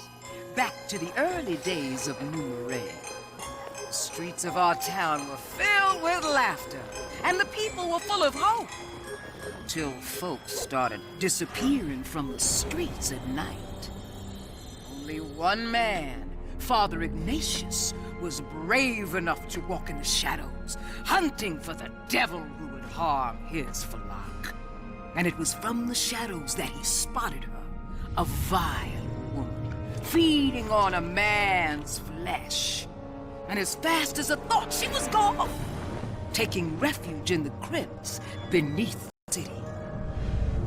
Back to the early days of Numeray. The streets of our town were filled with laughter, and the people were full of hope. Till folks started disappearing from the streets at night. Only one man, Father Ignatius, was brave enough to walk in the shadows, hunting for the devil who would harm his flock. And it was from the shadows that he spotted her, a vile woman, feeding on a man's flesh. And as fast as a thought, she was gone, taking refuge in the crypts beneath the city.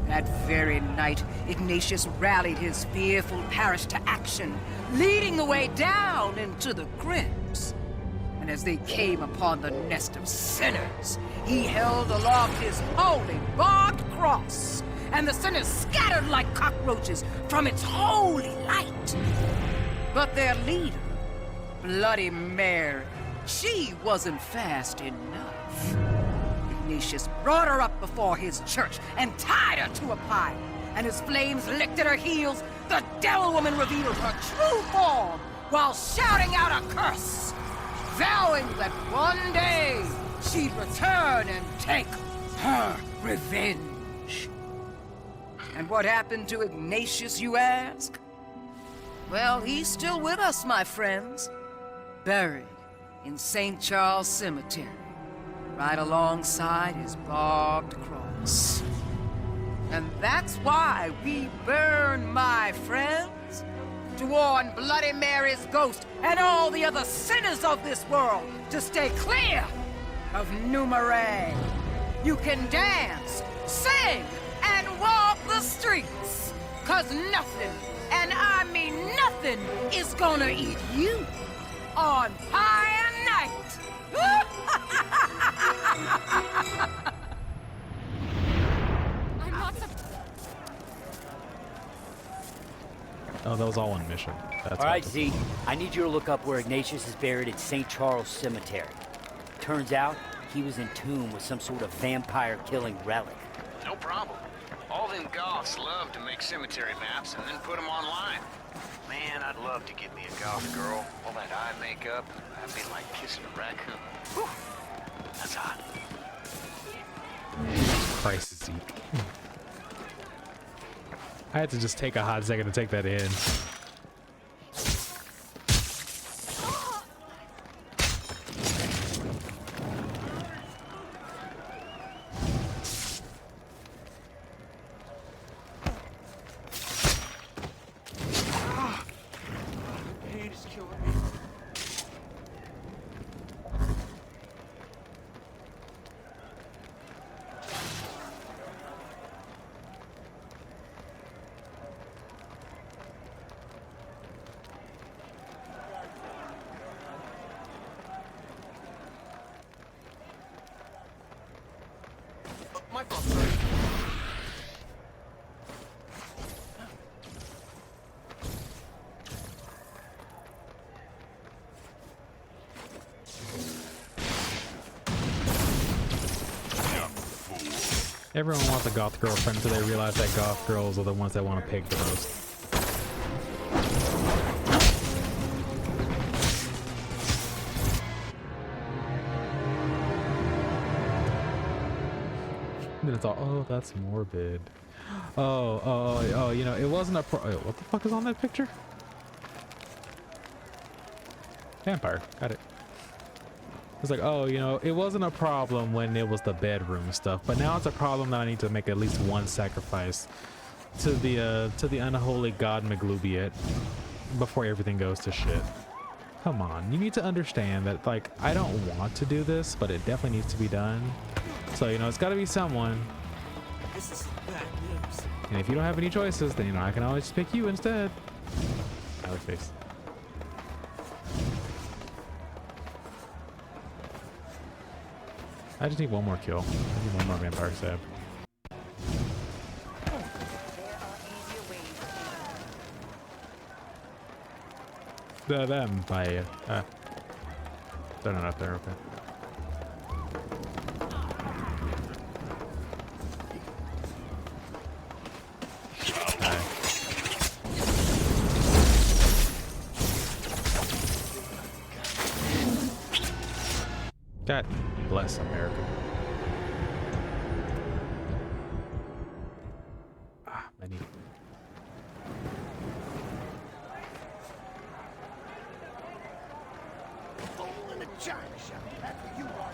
That very night, Ignatius rallied his fearful parish to action, leading the way down into the crypts. And as they came upon the nest of sinners, he held aloft his holy barbed cross, and the sinners scattered like cockroaches from its holy light. But their leader, Bloody Mary, she wasn't fast enough. Ignatius brought her up before his church and tied her to a pile. And as flames licked at her heels, the devil woman revealed her true form while shouting out a curse. vowing that one day she'd return and take her revenge. And what happened to Ignatius, you ask? Well, he's still with us, my friends. Buried in St. Charles Cemetery, right alongside his barbed cross. And that's why we burn, my friends, to warn Bloody Mary's ghost and all the other sinners of this world to stay clear of Numeray. You can dance, sing, and walk the streets, 'cause nothing, and I mean nothing, is gonna eat you on Fire Night! I'm not Oh, that was all one mission. That's All right, Z, I need you to look up where Ignatius is buried at St. Charles Cemetery. Turns out, he was entombed with some sort of vampire-killing relic. No problem. All them goths love to make cemetery maps and then put them online. Man, I'd love to get me a goth girl. All that eye makeup, that'd be like kissing a raccoon. Whew. That's hot. Christ, Zeke. I had to just take a hot second to take that in. My fault, sorry. Everyone wants a goth girlfriend until they realize that goth girls are the ones that want to pig the most. Then it's all, oh, that's morbid. Oh, you know, it wasn't a what the fuck is on that picture? Vampire, got it. It's like, oh, you know, it wasn't a problem when it was the bedroom stuff, but now it's a problem that I need to make at least one sacrifice to the unholy god McGlubiet before everything goes to shit. Come on, you need to understand that, like, I don't want to do this, but it definitely needs to be done. So, you know, it's got to be someone. This is bad news. And if you don't have any choices, then, you know, I can always just pick you instead. Smiley face. I just need one more kill. I need one more vampire stab. The vampire. They're not up there, okay. God bless America. Ah, I need. Fool in a china shop. That's what you are.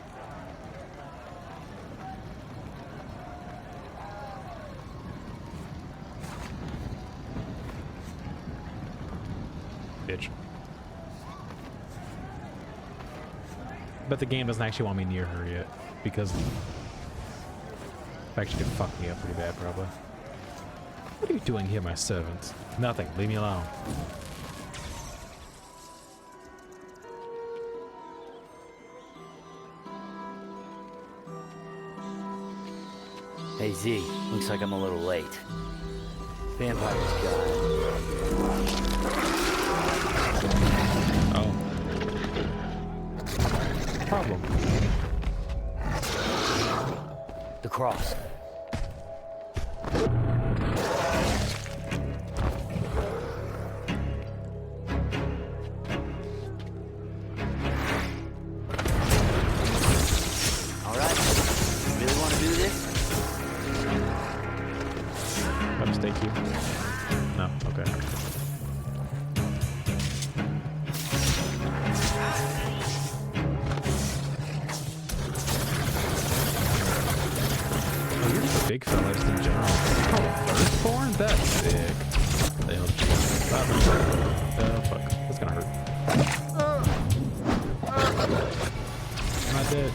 Bitch. But the game doesn't actually want me near her yet, because in fact she could fuck me up pretty bad, probably. What are you doing here, my servant? Nothing. Leave me alone. Hey, Z, looks like I'm a little late. Vampire's gone. Oh. Problem. The cross. No? Okay. Oh, you're just a big fella just in general. Oh, firstborn? That's sick. Fuck. That's gonna hurt. I'm not dead.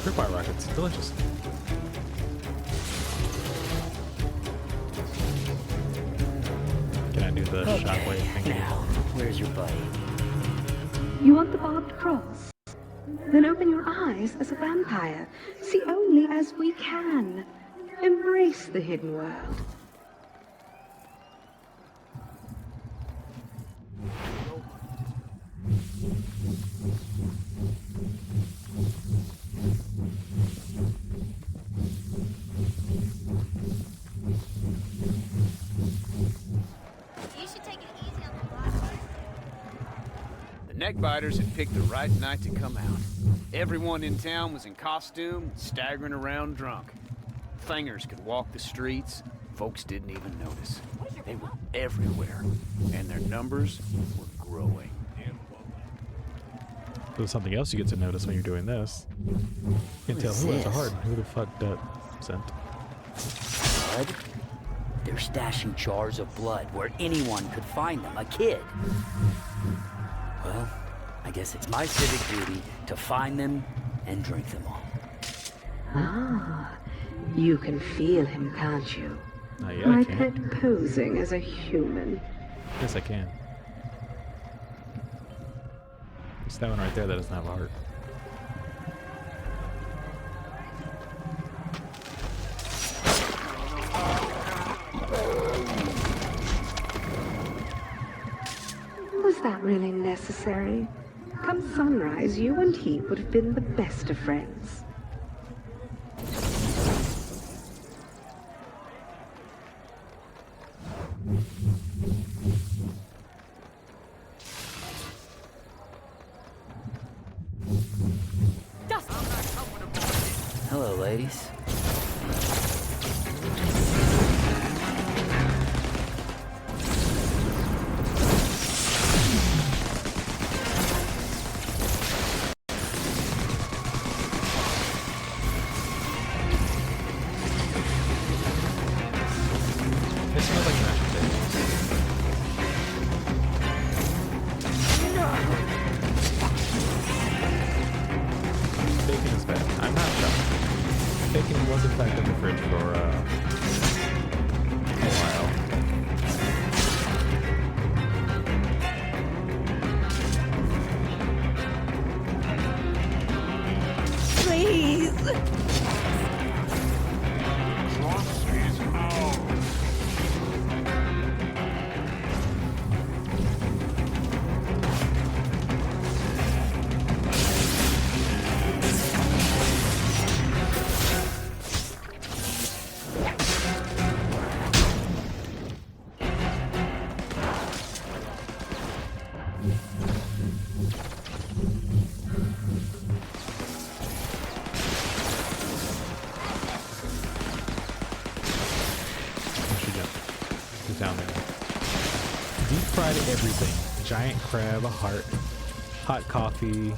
Tripwire rockets, delicious. Can I do the shockwave? Thank you. Now, where's your buddy? You want the barbed cross? Then open your eyes as a vampire. See only as we can. Embrace the hidden world. You should take it easy on the body. The neckbiters had picked the right night to come out. Everyone in town was in costume, staggering around drunk. Fingers could walk the streets. Folks didn't even notice. They were everywhere, and their numbers were growing. There's something else you get to notice when you're doing this. You can tell who has a heart and who the fuck that sent. Blood? They're stashing jars of blood where anyone could find them. A kid. Well, I guess it's my civic duty to find them and drink them all. Ah, you can feel him, can't you? Yeah, My I can. pet posing as a human. Yes, I can. It's that one right there that doesn't have a heart. Was that really necessary? Come sunrise, you and he would have been the best of friends. Hello, ladies. It smells like mashed potatoes. Bacon is bad. I'm not shocked. Bacon was in fact in the fridge for a while. Please! Cross is ours. fried everything. Giant crab, a heart, hot coffee,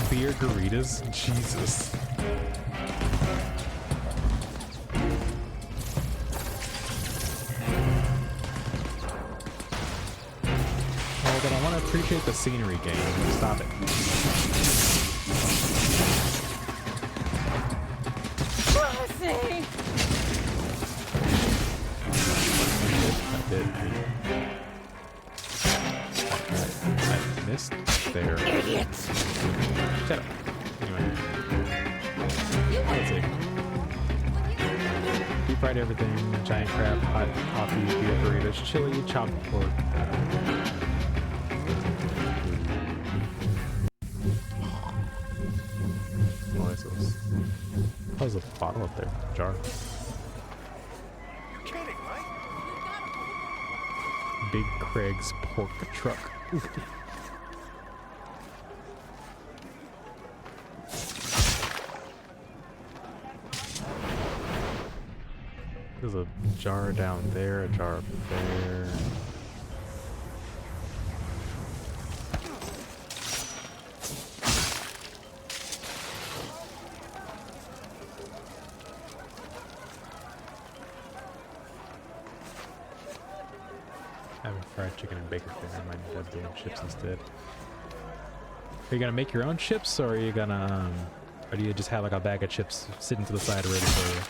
beer burritos. Jesus. Oh, but I want to appreciate the scenery game. Stop it. I missed there. Idiots! Shut up. Anyway. Let's see. Deep fried everything, giant crab, hot coffee, beer burritos, chili, chopped pork. What is this? Oh, there's a bottle up there. Jar. You're kidding, right? Big Craig's pork truck. There's a jar down there, a jar up there. Having fried chicken and bacon for I might end up doing chips instead. Are you gonna make your own chips, or are you gonna, or do you just have like a bag of chips sitting to the side ready for you?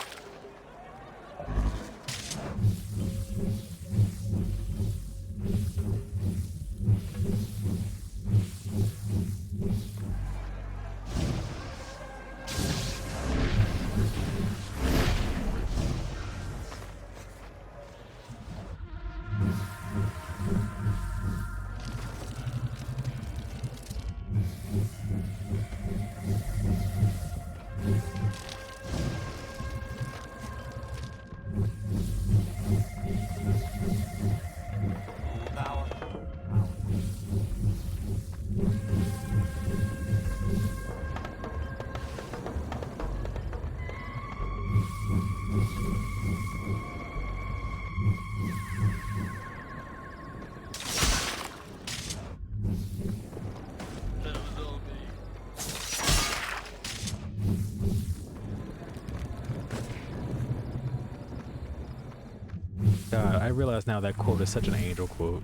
God, I realize now that quote is such an angel quote.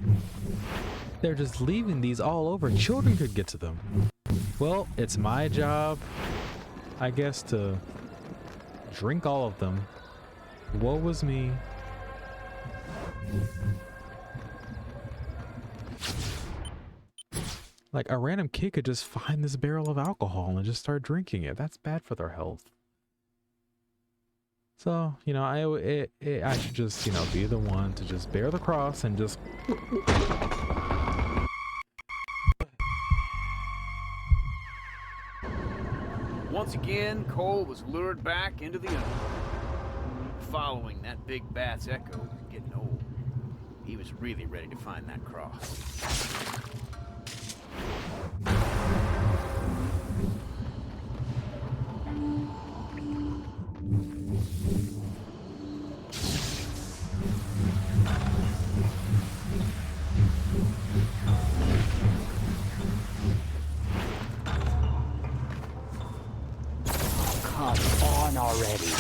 They're just leaving these all over. Children could get to them. Well, it's my job, I guess, to drink all of them. Woe was me. Like, a random kid could just find this barrel of alcohol and just start drinking it. That's bad for their health. So, you know, I should just, you know, be the one to just bear the cross and just... Once again, Cole was lured back into the underworld. Following that big bat's echo and getting old, he was really ready to find that cross. Come on already.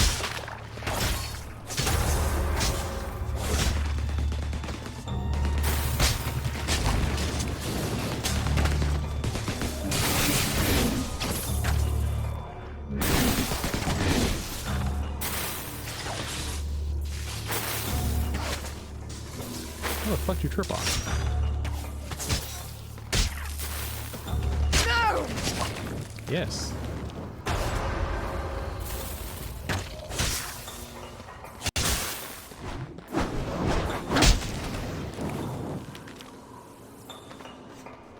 What the fuck did you trip on? No! Yes.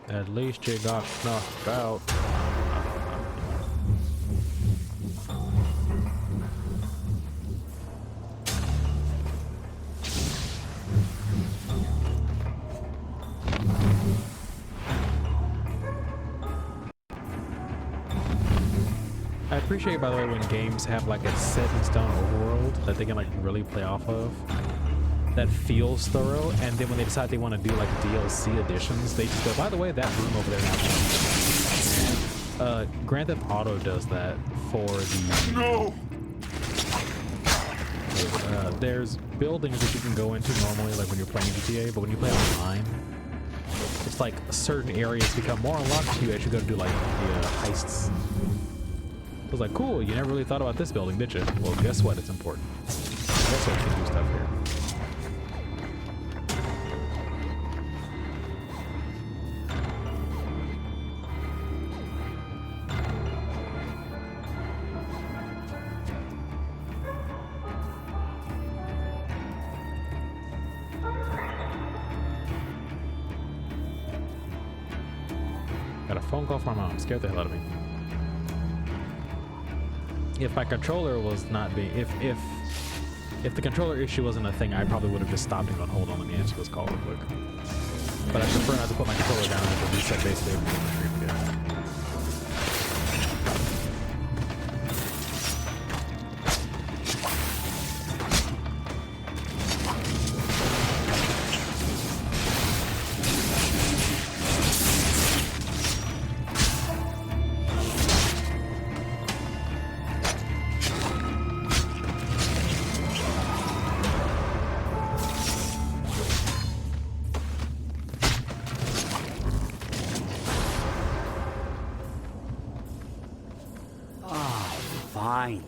At least you got knocked out. I appreciate, by the way, when games have like a set in stone overworld that they can like really play off of. that feels thorough, and then when they decide they want to do like DLC editions, they just go, by the way, that room over there now. Grand Theft Auto does that for the... No! There's buildings that you can go into normally, like when you're playing GTA, but when you play online, it's like certain areas become more unlocked to you as you go to do like the heists. I was like, cool, you never really thought about this building, did you? Well, guess what? It's important. Guess what? You can do stuff here. Got a phone call from my mom. Scared the hell out of me. If my controller was not being, if the controller issue wasn't a thing, I probably would have just stopped and gone, hold on, let me answer this call real quick. But I prefer not to put my controller down and to reset basically everything on the stream again. Finally.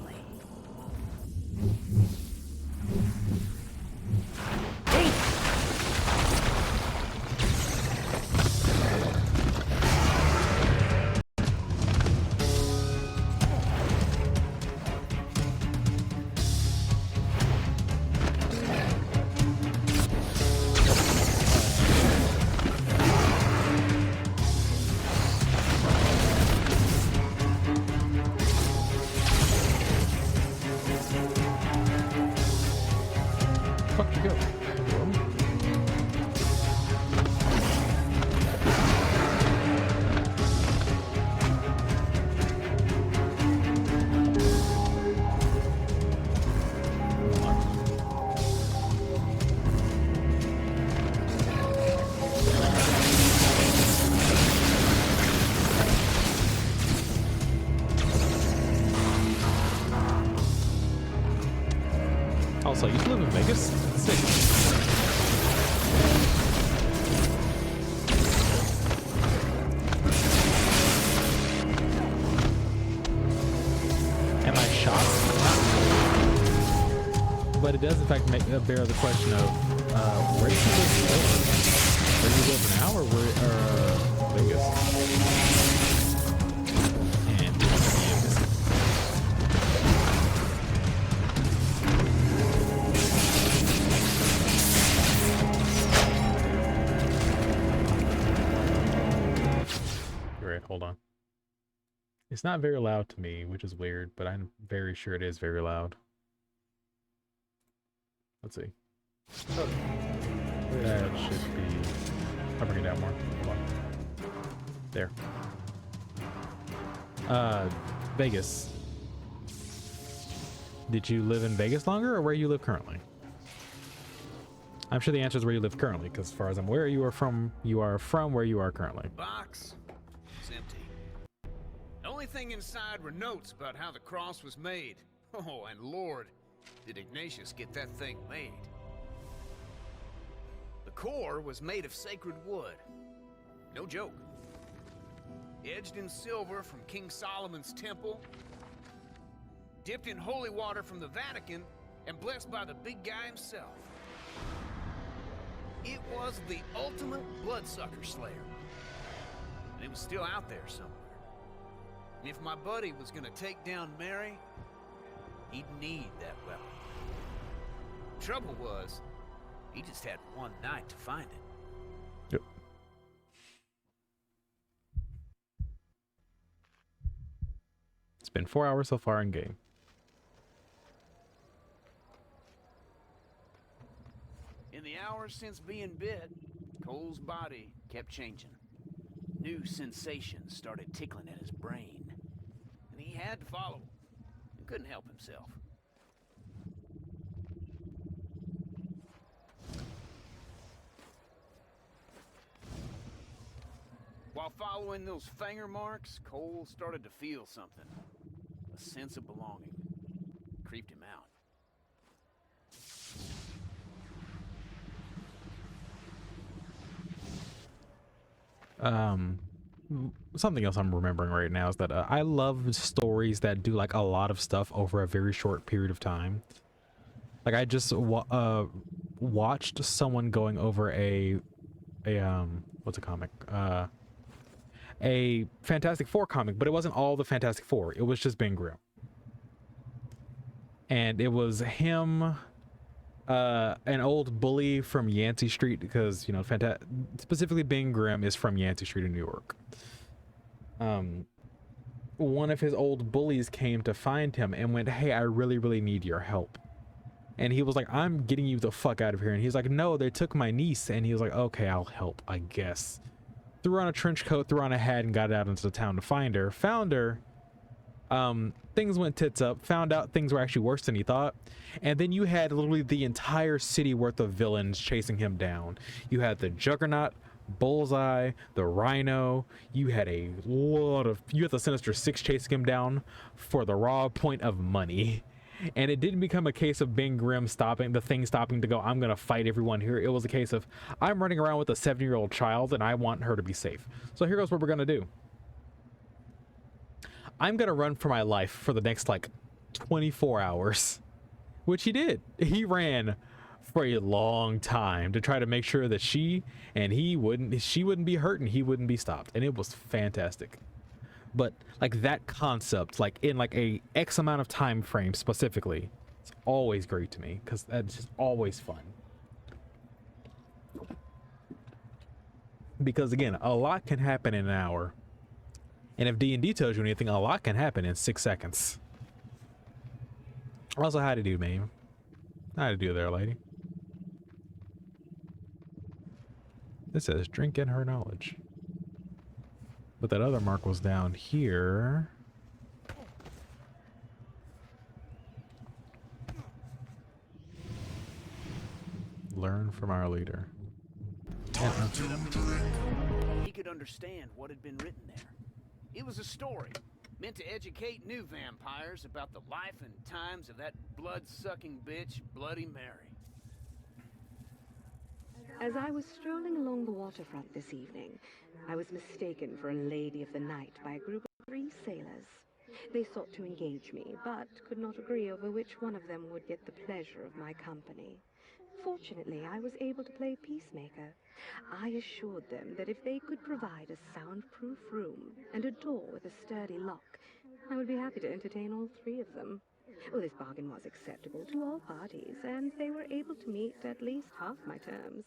Also, you live in Vegas? Sick. Am I shocked? But it does in fact make bear the question of where do you live? Where do you live now, or where Vegas? And hold on. It's not very loud to me, which is weird, but I'm very sure it is very loud. Let's see. That should be... I'll bring it down more. Hold on. There. Vegas. Did you live in Vegas longer, or where you live currently? I'm sure the answer is where you live currently, because as far as I'm aware, you are from where you are currently. Box. It's empty. The only thing inside were notes about how the cross was made. Oh, and Lord, did Ignatius get that thing made. The core was made of sacred wood. No joke. Edged in silver from King Solomon's temple, dipped in holy water from the Vatican, and blessed by the big guy himself. It was the ultimate bloodsucker slayer. And it was still out there somewhere. And if my buddy was gonna take down Mary, he'd need that weapon. Trouble was, he just had one night to find it. Yep. It's been 4 hours so far in game. In the hours since being bit, Cole's body kept changing. New sensations started tickling at his brain, and he had to follow them, and couldn't help himself. While following those finger marks, Cole started to feel something. A sense of belonging. Creeped him out. Something else I'm remembering right now is that I love stories that do like a lot of stuff over a very short period of time. Like I just watched someone going over a what's a comic? A Fantastic Four comic, but it wasn't all the Fantastic Four. It was just Ben Grimm. And it was him, an old bully from Yancey Street, because, you know, specifically Ben Grimm is from Yancey Street in New York. One of his old bullies came to find him and went, "Hey, I really, really need your help." And he was like, "I'm getting you the fuck out of here." And he's like, "No, they took my niece." And he was like, "Okay, I'll help, I guess." Threw on a trench coat, threw on a hat, and got out into the town to find her. Found her. Things went tits up. Found out things were actually worse than he thought. And then you had literally the entire city worth of villains chasing him down. You had the Juggernaut, Bullseye, the Rhino. You had the Sinister Six chasing him down for the raw point of money. And it didn't become a case of Ben Grimm stopping to go, "I'm gonna fight everyone here." It was a case of, "I'm running around with a 7-year-old child and I want her to be safe. So here goes what we're gonna do. I'm gonna run for my life for the next like 24 hours." Which he did. He ran for a long time to try to make sure that she wouldn't be hurt and he wouldn't be stopped. And it was fantastic. But like that concept, like in like a X amount of time frame specifically, it's always great to me because that's just always fun. Because again, a lot can happen in an hour. And if D&D tells you anything, a lot can happen in 6 seconds. Also, how to do, man? How to do there, lady? This says drink in her knowledge. But that other mark was down here. Learn from our leader. He could understand what had been written there. It was a story meant to educate new vampires about the life and times of that blood-sucking bitch, Bloody Mary. As I was strolling along the waterfront this evening, I was mistaken for a lady of the night by a group of 3 sailors. They sought to engage me, but could not agree over which one of them would get the pleasure of my company. Fortunately, I was able to play peacemaker. I assured them that if they could provide a soundproof room and a door with a sturdy lock, I would be happy to entertain all 3 of them. Well, this bargain was acceptable to all parties, and they were able to meet at least half my terms.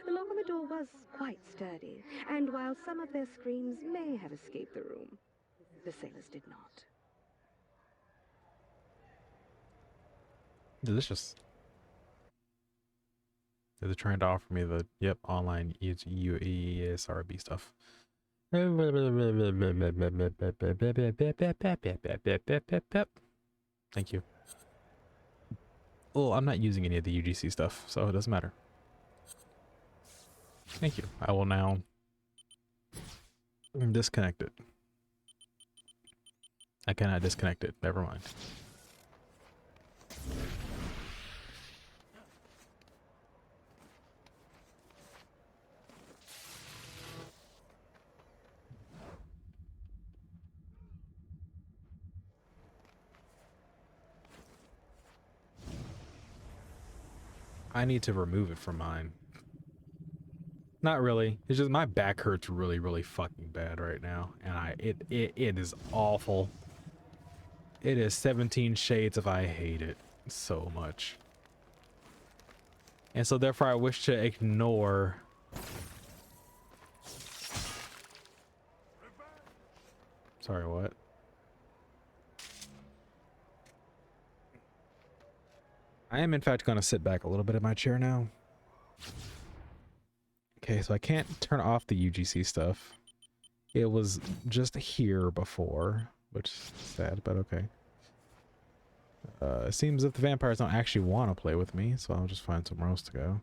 The lock on the door was quite sturdy, and while some of their screams may have escaped the room, the sailors did not. Delicious. They're trying to offer me the online ESRB stuff. Thank you. Oh, I'm not using any of the UGC stuff, so it doesn't matter. Thank you. I will now disconnect it. I cannot disconnect it. Never mind. I need to remove it from mine. Not really. It's just my back hurts really, really fucking bad right now, and it is awful. It is 17 shades of I hate it so much. And so therefore I wish to ignore Sorry, what? I am in fact going to sit back a little bit in my chair now. Okay, so I can't turn off the UGC stuff. It was just here before, which is sad, but okay. It seems that the vampires don't actually want to play with me, so I'll just find somewhere else to go.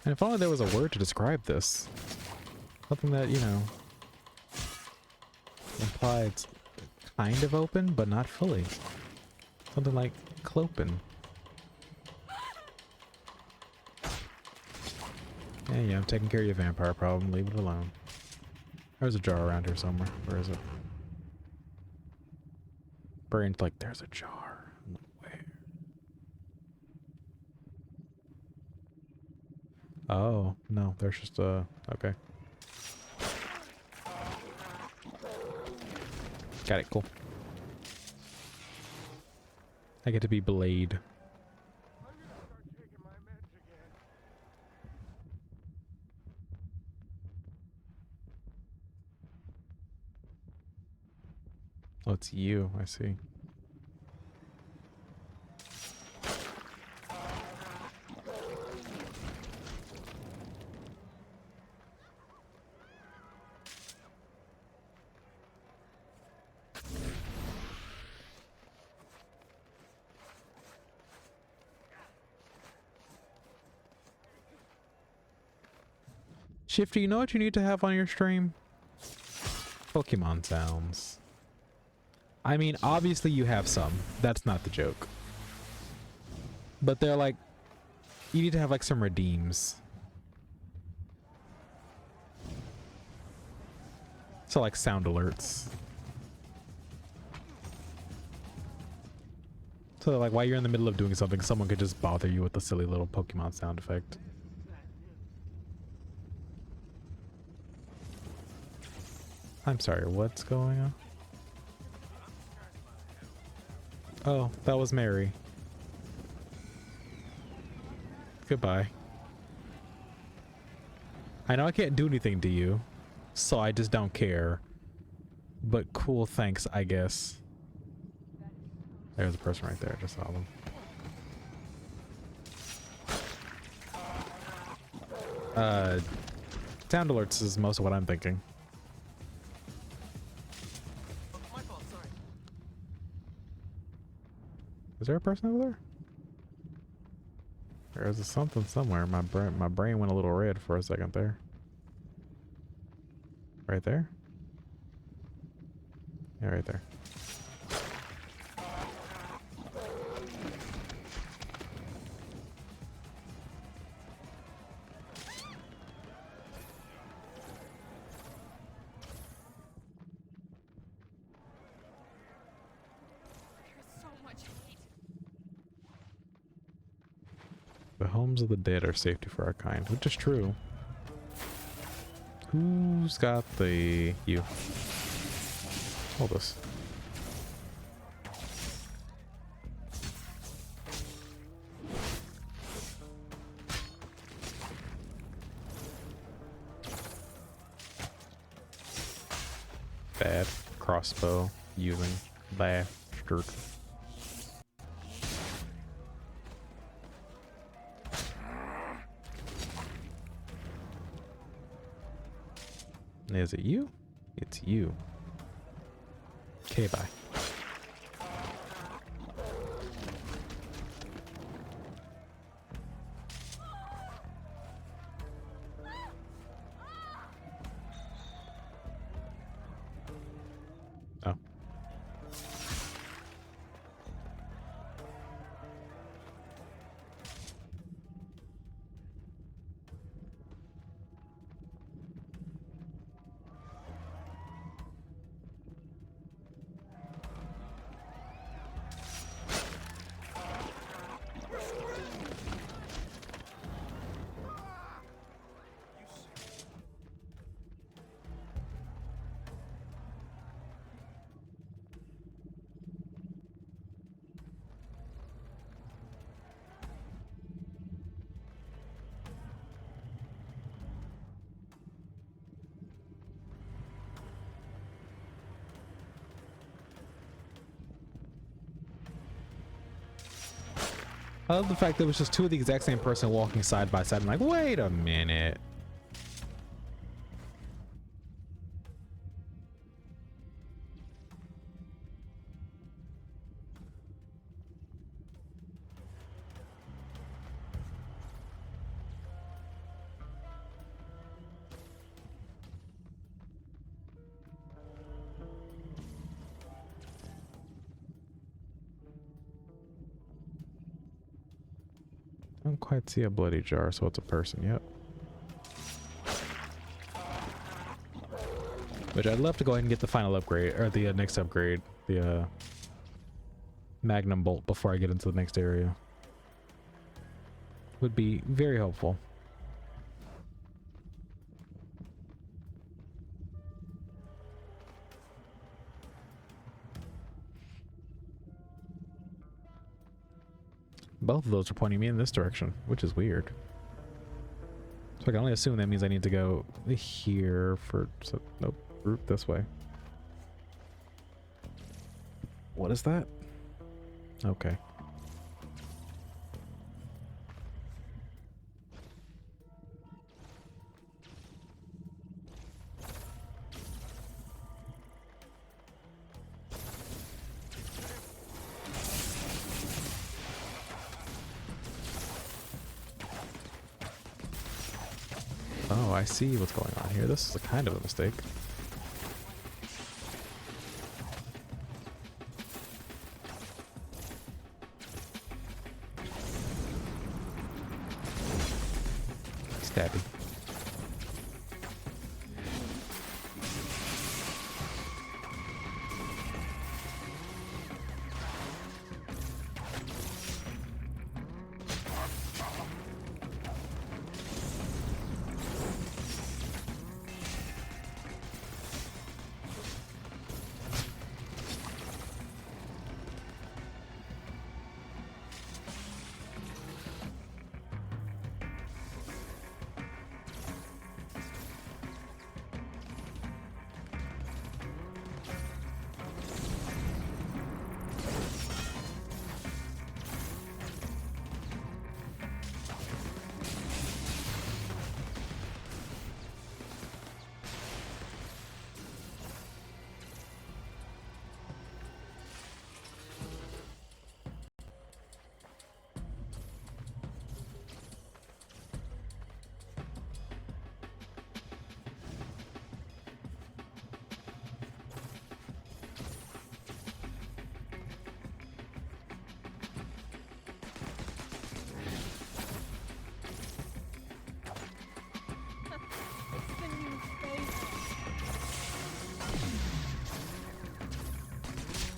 And if only there was a word to describe this. Something that, you know, implied kind of open, but not fully. Something like clopen. Yeah, I'm taking care of your vampire problem. Leave it alone. There's a jar around here somewhere. Where is it? Brain's like, there's a jar. Where? Oh, no, there's just a... Okay. Got it, cool. I get to be Blade. Oh, it's you. I see. Shifty, you know what you need to have on your stream? Pokemon sounds. I mean, obviously you have some. That's not the joke. But they're like, you need to have like some redeems. So like sound alerts. So like while you're in the middle of doing something, someone could just bother you with a silly little Pokemon sound effect. I'm sorry, what's going on? Oh, that was Mary. Goodbye. I know I can't do anything to you, so I just don't care. But cool, thanks, I guess. There's a person right there, I just saw them. Sound alerts is most of what I'm thinking. Is there a person over there? There's a something somewhere. My brain went a little red for a second there. Right there? Yeah, right there. The homes of the dead are safety for our kind, which is true. Who's got the... You. Hold this. Bad crossbow using bastard. Is it you? It's you. Okay, bye. Oh. I love the fact that it was just two of the exact same person walking side by side. I'm like, wait a minute. don't quite see a bloody jar, so it's a person. Yep. Which I'd love to go ahead and get the final upgrade, or the next upgrade, the Magnum Bolt, before I get into the next area. Would be very helpful. Both of those are pointing me in this direction, which is weird. So I can only assume that means I need to go here for... So, nope, route this way. What is that? Okay. Oh, I see what's going on here. This is a kind of a mistake. Stabby.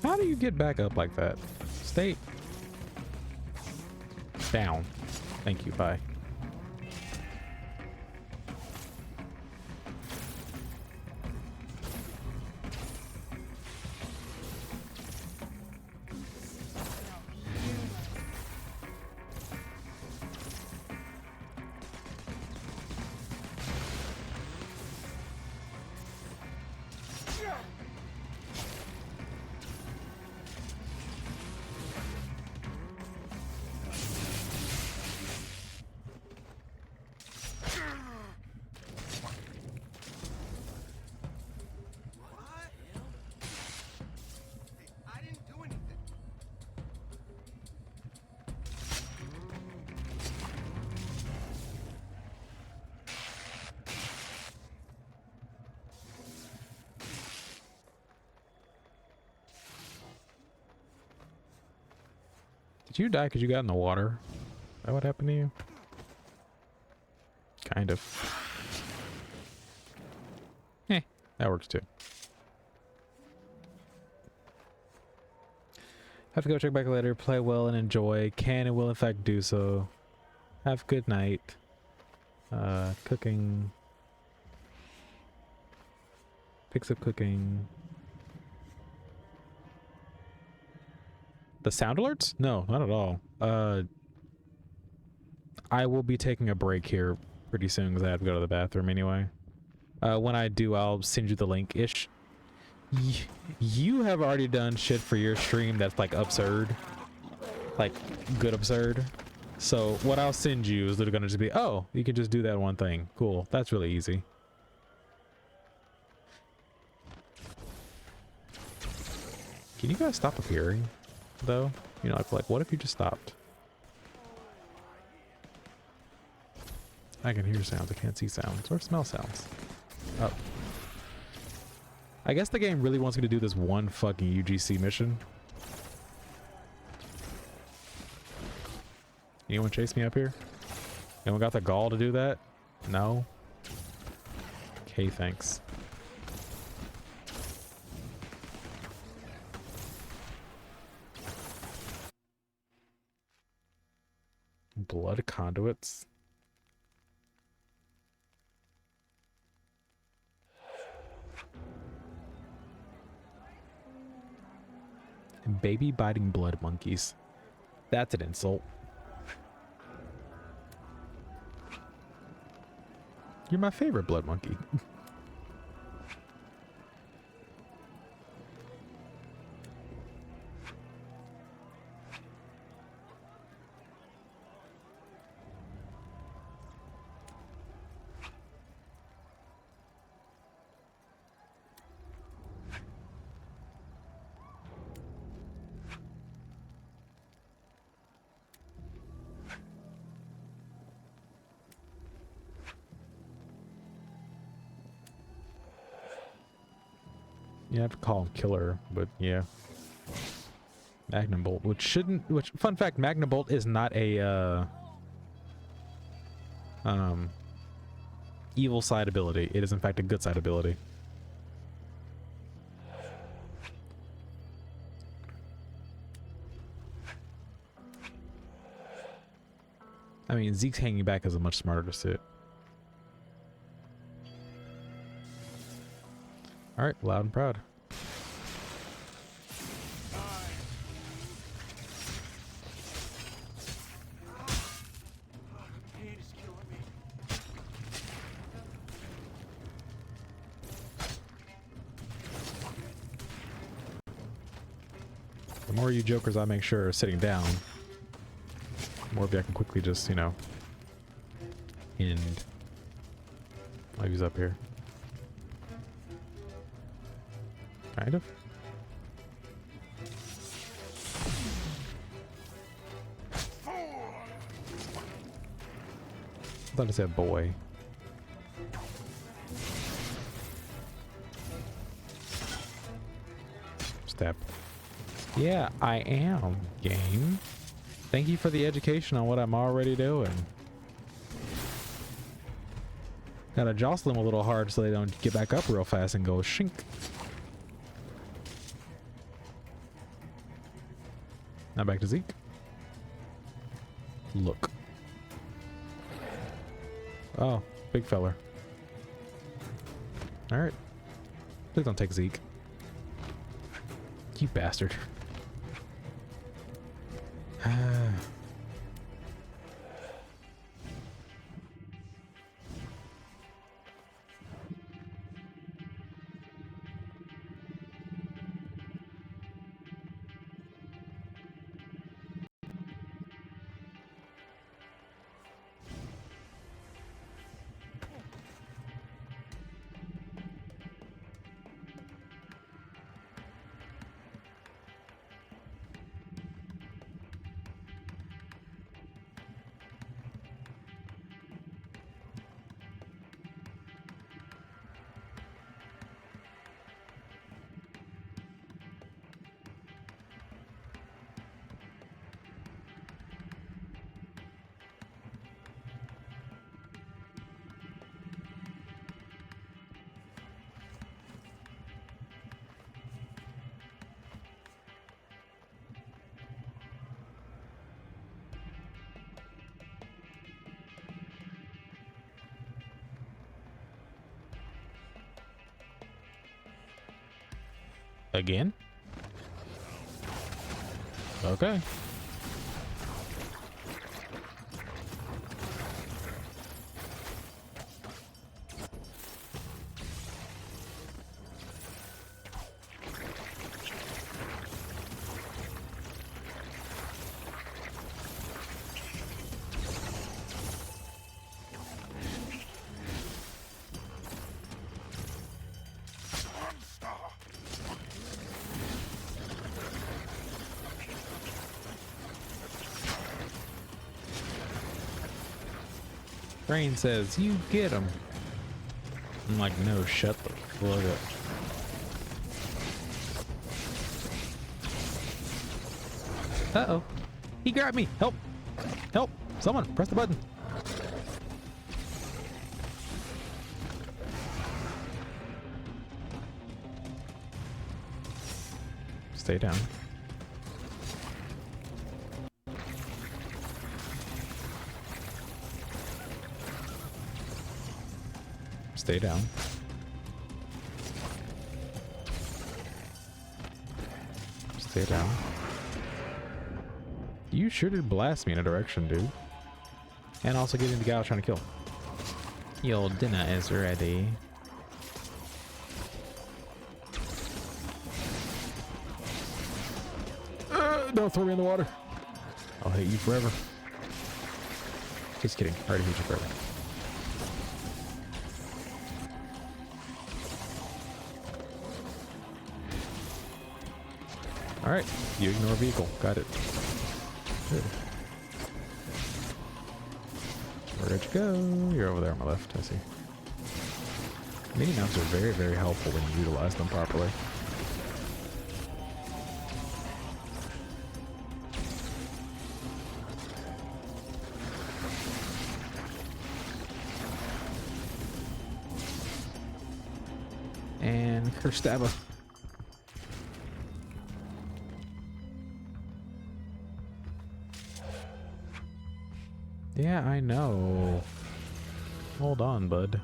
How do you get back up like that? Stay down. Thank you. Bye. Did you die because you got in the water? Is that what happened to you? Kind of. Eh, that works too. Have to go check back later. Play well and enjoy. Can and will in fact do so. Have a good night. Cooking. Fix up cooking. The sound alerts? No, not at all. I will be taking a break here pretty soon because I have to go to the bathroom anyway. When I do, I'll send you the link. Ish. You have already done shit for your stream that's like absurd. Like good absurd. So what I'll send you is literally gonna just be, oh, you can just do that one thing. Cool. That's really easy. Can you guys stop appearing? Though, you know, like what if you just stopped? I can hear sounds, I can't see sounds or smell sounds. Oh, I guess the game really wants me to do this one fucking UGC mission. Anyone chase me up here? Anyone got the gall to do that? No? Okay, thanks. Blood conduits. Baby biting blood monkeys. That's an insult. You're my favorite blood monkey. You have to call him killer, but yeah. Magnum Bolt, which fun fact, Magnum Bolt is not a evil side ability. It is in fact a good side ability. I mean, Zeke's hanging back is a much smarter to sit. Alright, loud and proud. The more you jokers I make sure are sitting down, the more of you I can quickly just, you know, end. Oh, he's up here. Kind of. I thought it said boy. Step. Yeah, I am, game. Thank you for the education on what I'm already doing. Gotta jostle them a little hard so they don't get back up real fast and go shink. Now back to Zeke. Look. Oh, big feller. Alright. Please don't take Zeke. You bastard. Again? Okay. Brain says, you get him. I'm like, no, shut the fuck up. Uh-oh. He grabbed me. Help. Help. Someone, press the button. Stay down. Stay down. Stay down. You sure did blast me in a direction, dude. And also getting the guy I was trying to kill. Your dinner is ready. Don't throw me in the water. I'll hate you forever. Just kidding. I already hate you forever. Alright. You ignore vehicle. Got it. Good. Where'd you go? You're over there on my left. I see. Mini maps are very, very helpful when you utilize them properly. And Kerstaba. Yeah, I know. Hold on, bud.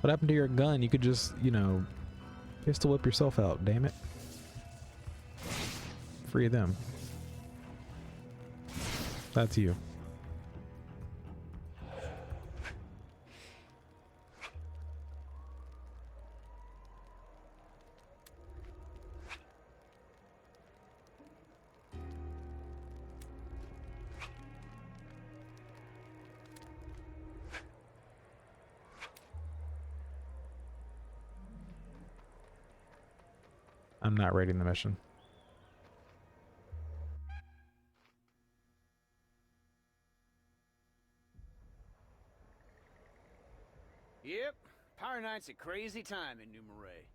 What happened to your gun? You could just, you know, pistol whip yourself out, damn it. Free them. That's you. I'm not rating the mission. Yep, Pyre Knight's a crazy time in New Marais.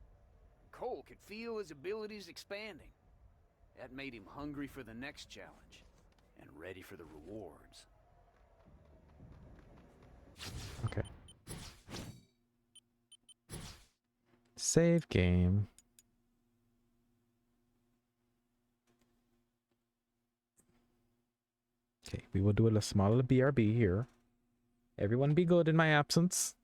Cole could feel his abilities expanding. That made him hungry for the next challenge, and ready for the rewards. Okay. Save game. Okay, we will do a small BRB here. Everyone be good in my absence.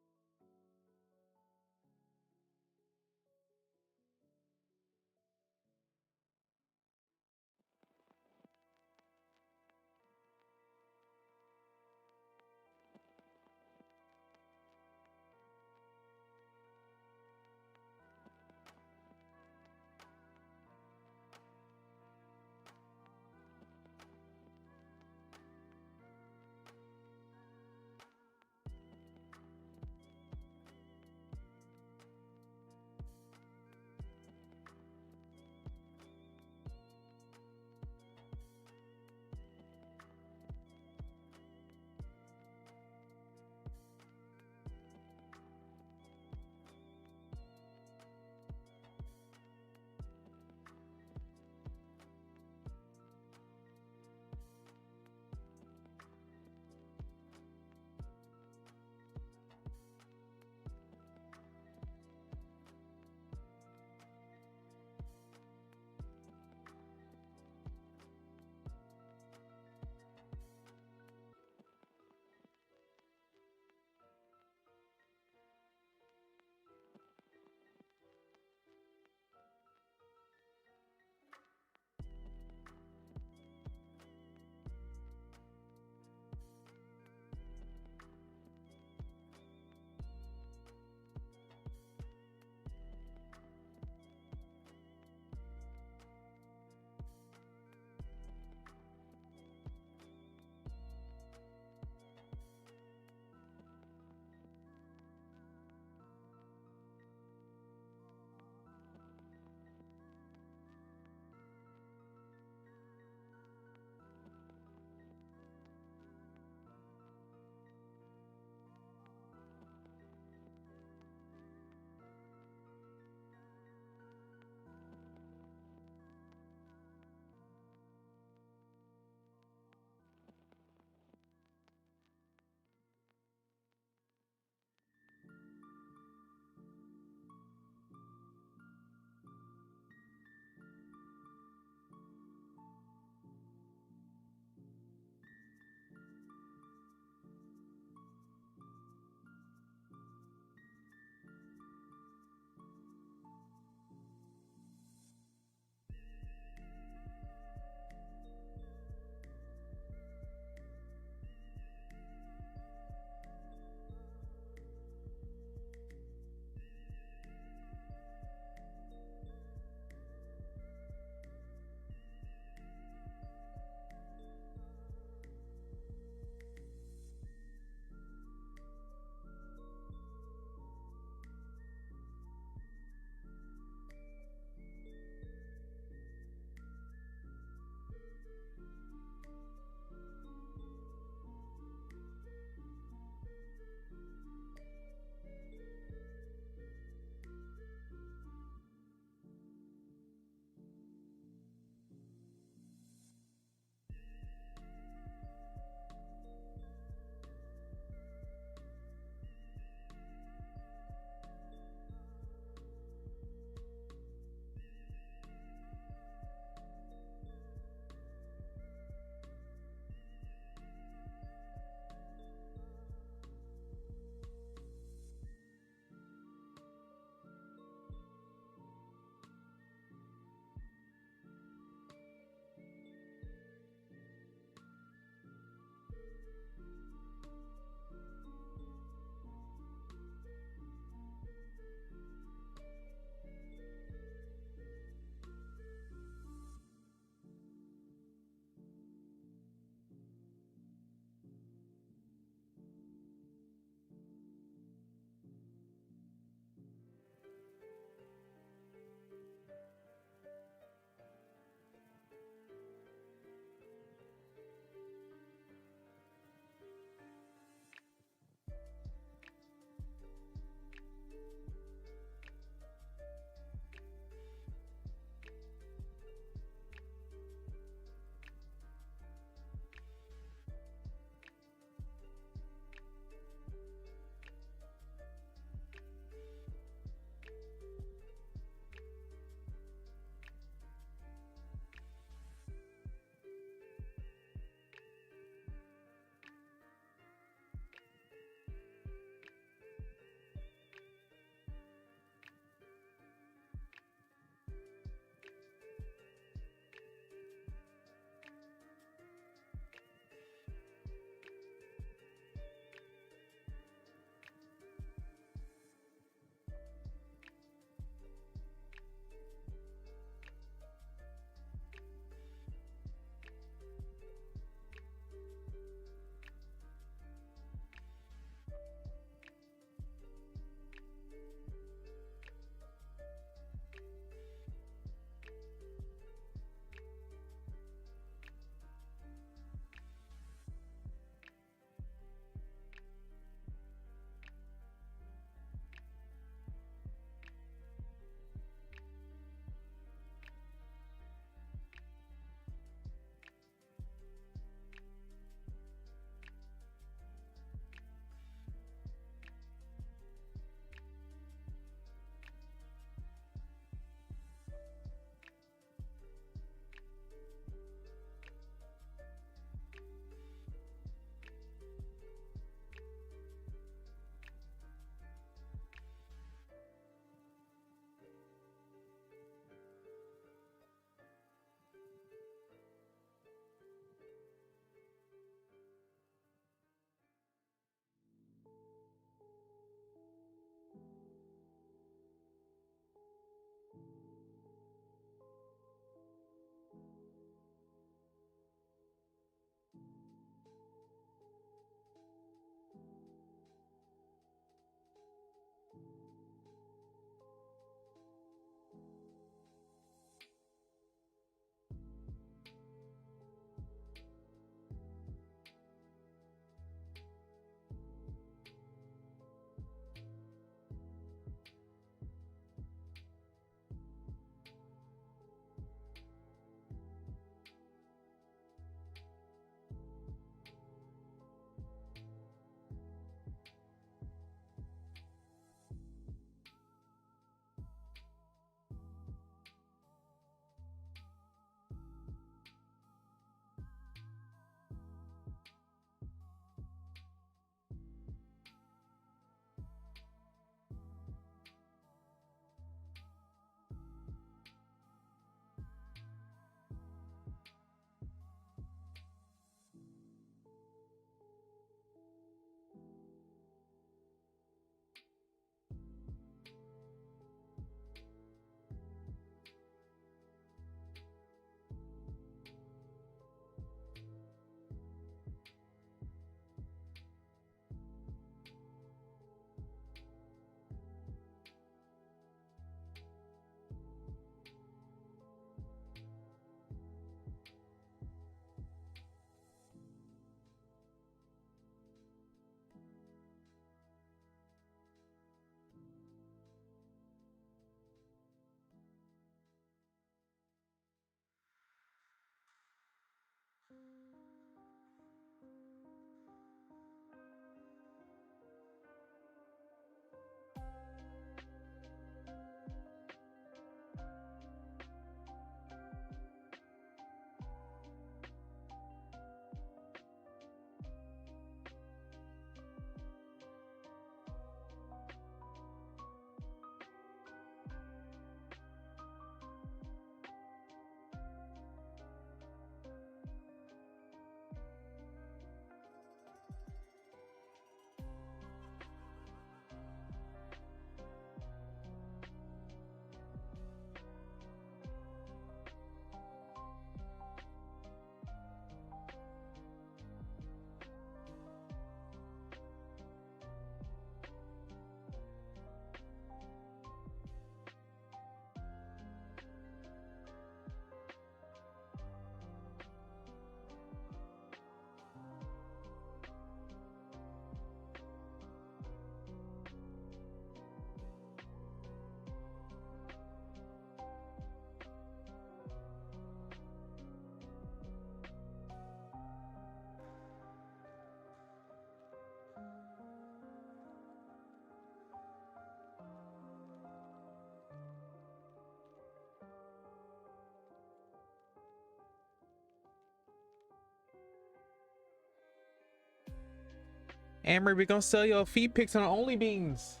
Amory, we gonna sell your feet pics on Only Beans.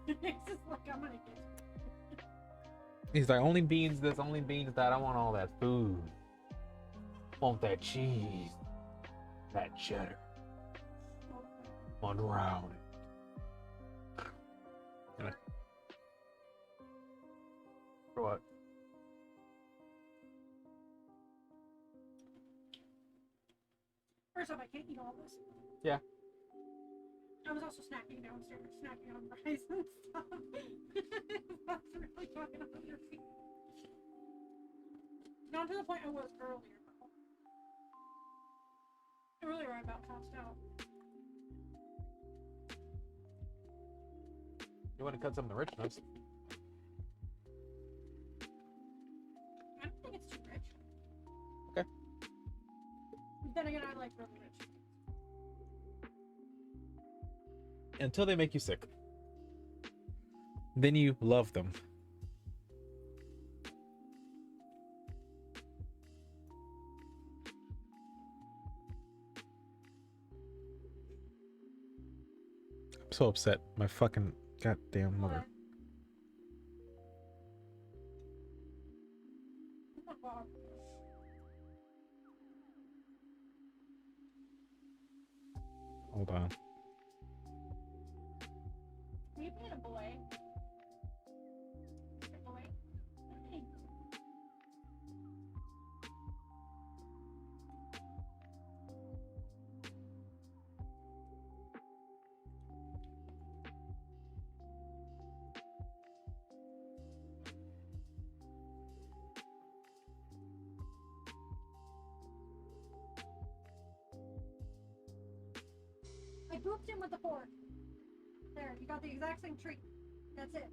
It's just like, I'm gonna get He's like, only beans this, only beans that. I want all that food. Want that cheese. That cheddar. On round. For what? First off, I can't eat all this. Yeah. I was also snacking downstairs, snacking on fries and stuff. That's really fucking on your feet. Not to the point I was earlier, though. Earlier, I about passed out. You want to cut some of the rich nuts? I don't think it's too rich. Okay. But then again, I like really rich. Until they make you sick. Then you love them. I'm so upset. My fucking goddamn mother. Oh my god. Hold on. You being a boy. A boy. Hey. I booped him with the fork. There, you got the exact same treat. That's it.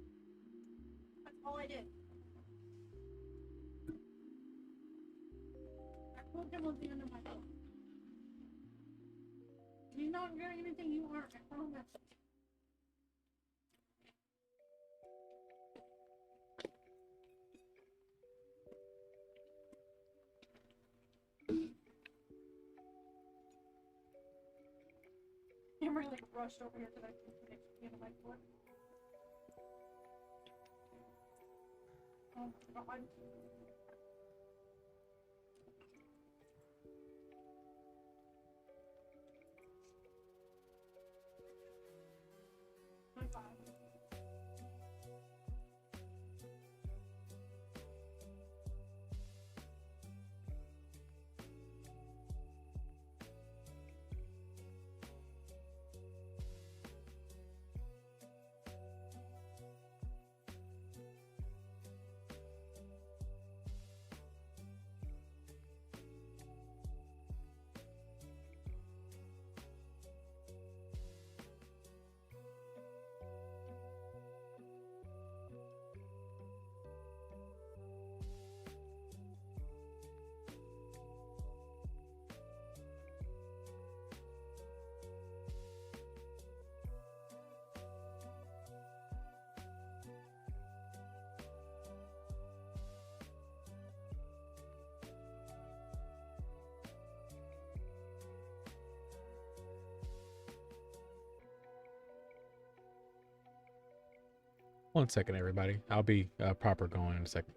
That's all I did. I booped him with the end of my fork. He's not getting anything you aren't, I promise. I'm really rushed over here because I can finish the end of my fork. Oh my god. My god. One second, everybody. I'll be proper going in a second.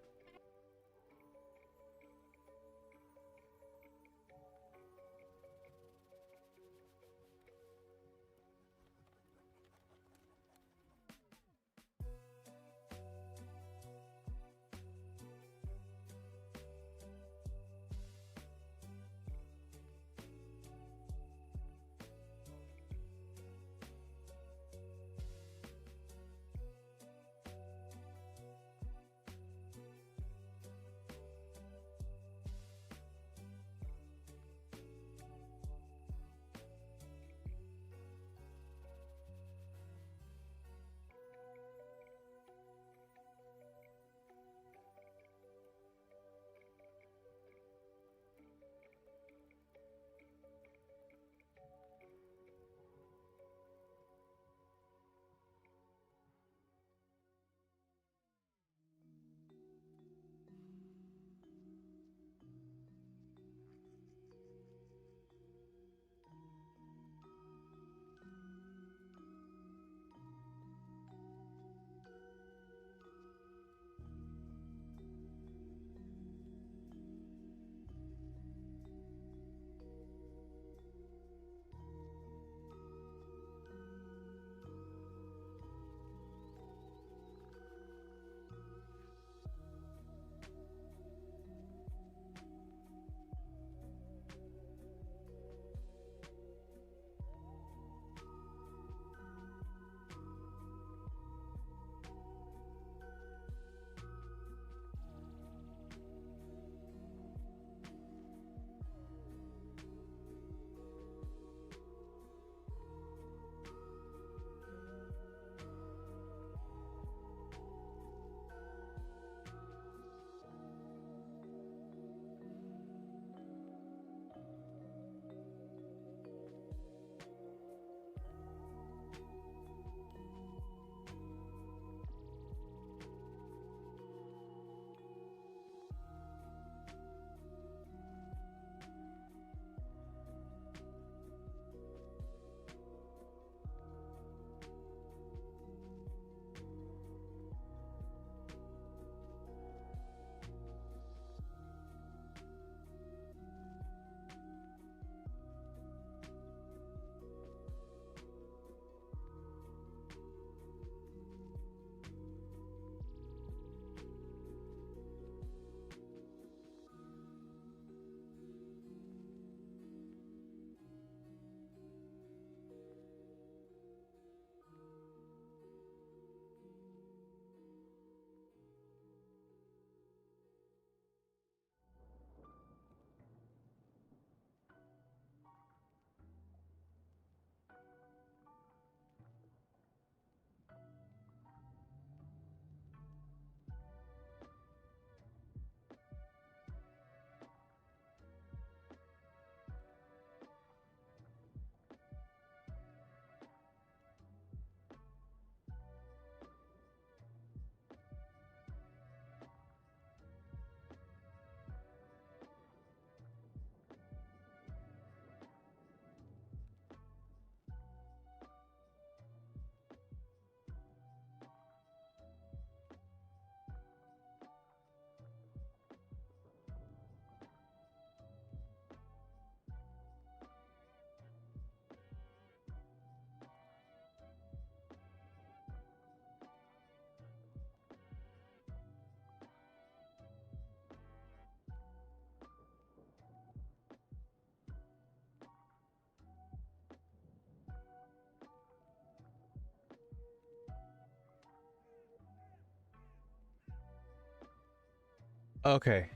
Okay.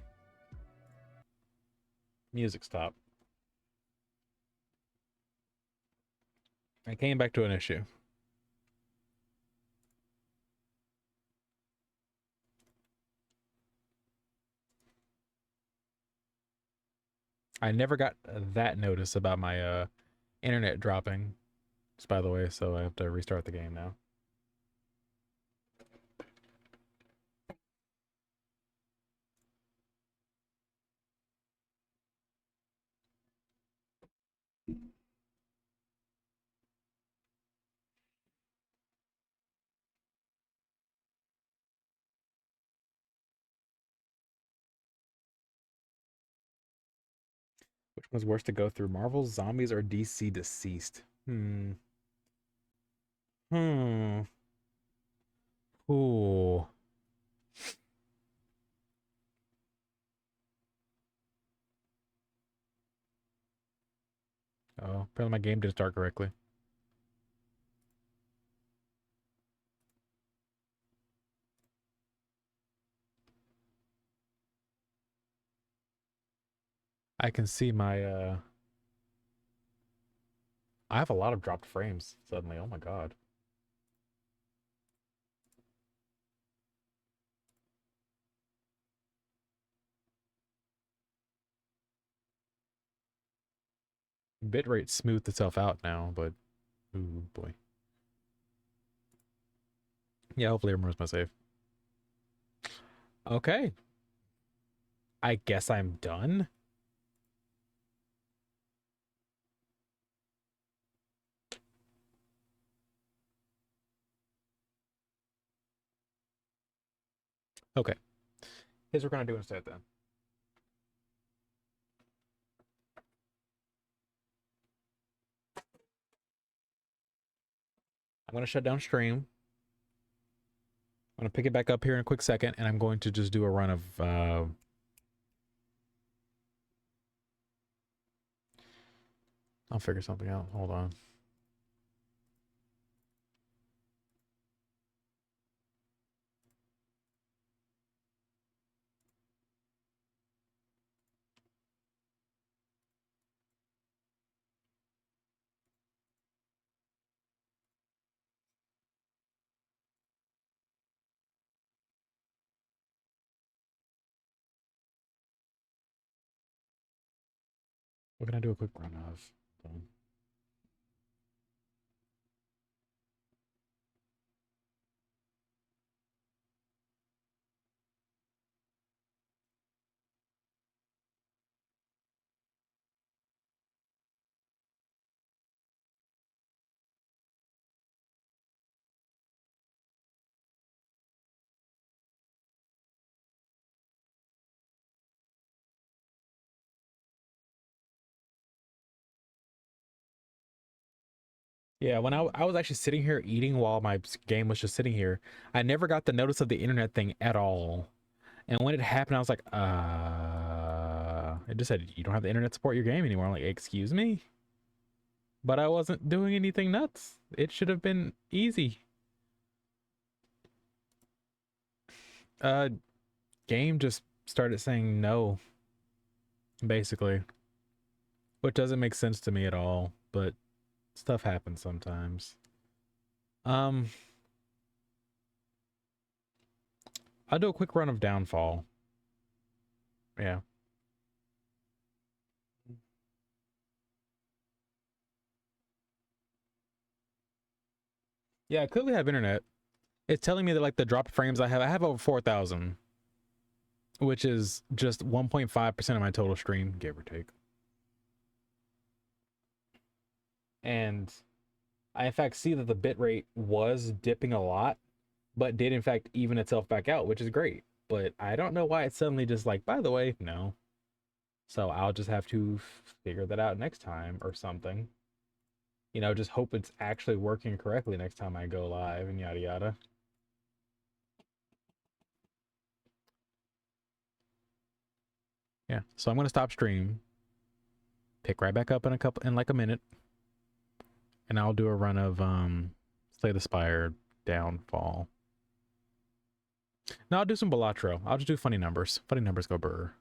Music stop. I came back to an issue. I never got that notice about my internet dropping, just by the way, so I have to restart the game now. Which one's worse to go through, Marvel Zombies or DC Deceased? Hmm. Ooh. Oh, apparently my game didn't start correctly. I can see my I have a lot of dropped frames suddenly. Oh my god. Bitrate smoothed itself out now, but ooh boy. Yeah, hopefully it remembers my save. Okay. I guess I'm done. Okay. Here's what we're gonna do instead then. I'm gonna shut down stream. I'm gonna pick it back up here in a quick second, and I'm going to just do a run of I'll figure something out. Hold on. What can I do a quick run of? Hold on. Yeah, when I was actually sitting here eating while my game was just sitting here, I never got the notice of the internet thing at all. And when it happened, I was like, it just said, you don't have the internet to support your game anymore. I'm like, excuse me? But I wasn't doing anything nuts. It should have been easy. Game just started saying no, basically. Which doesn't make sense to me at all, but stuff happens sometimes. I'll do a quick run of Downfall. Yeah. Yeah, I clearly have internet. It's telling me that like the dropped frames I have over 4,000, which is just 1.5% of my total stream, give or take. And I in fact see that the bitrate was dipping a lot, but did in fact even itself back out, which is great. But I don't know why it's suddenly just like, by the way, no. So I'll just have to figure that out next time or something. You know, just hope it's actually working correctly next time I go live and yada yada. Yeah, so I'm gonna stop stream, pick right back up in like a minute, and I'll do a run of Slay the Spire Downfall. No, I'll do some Balatro. I'll just do funny numbers. Funny numbers go burr.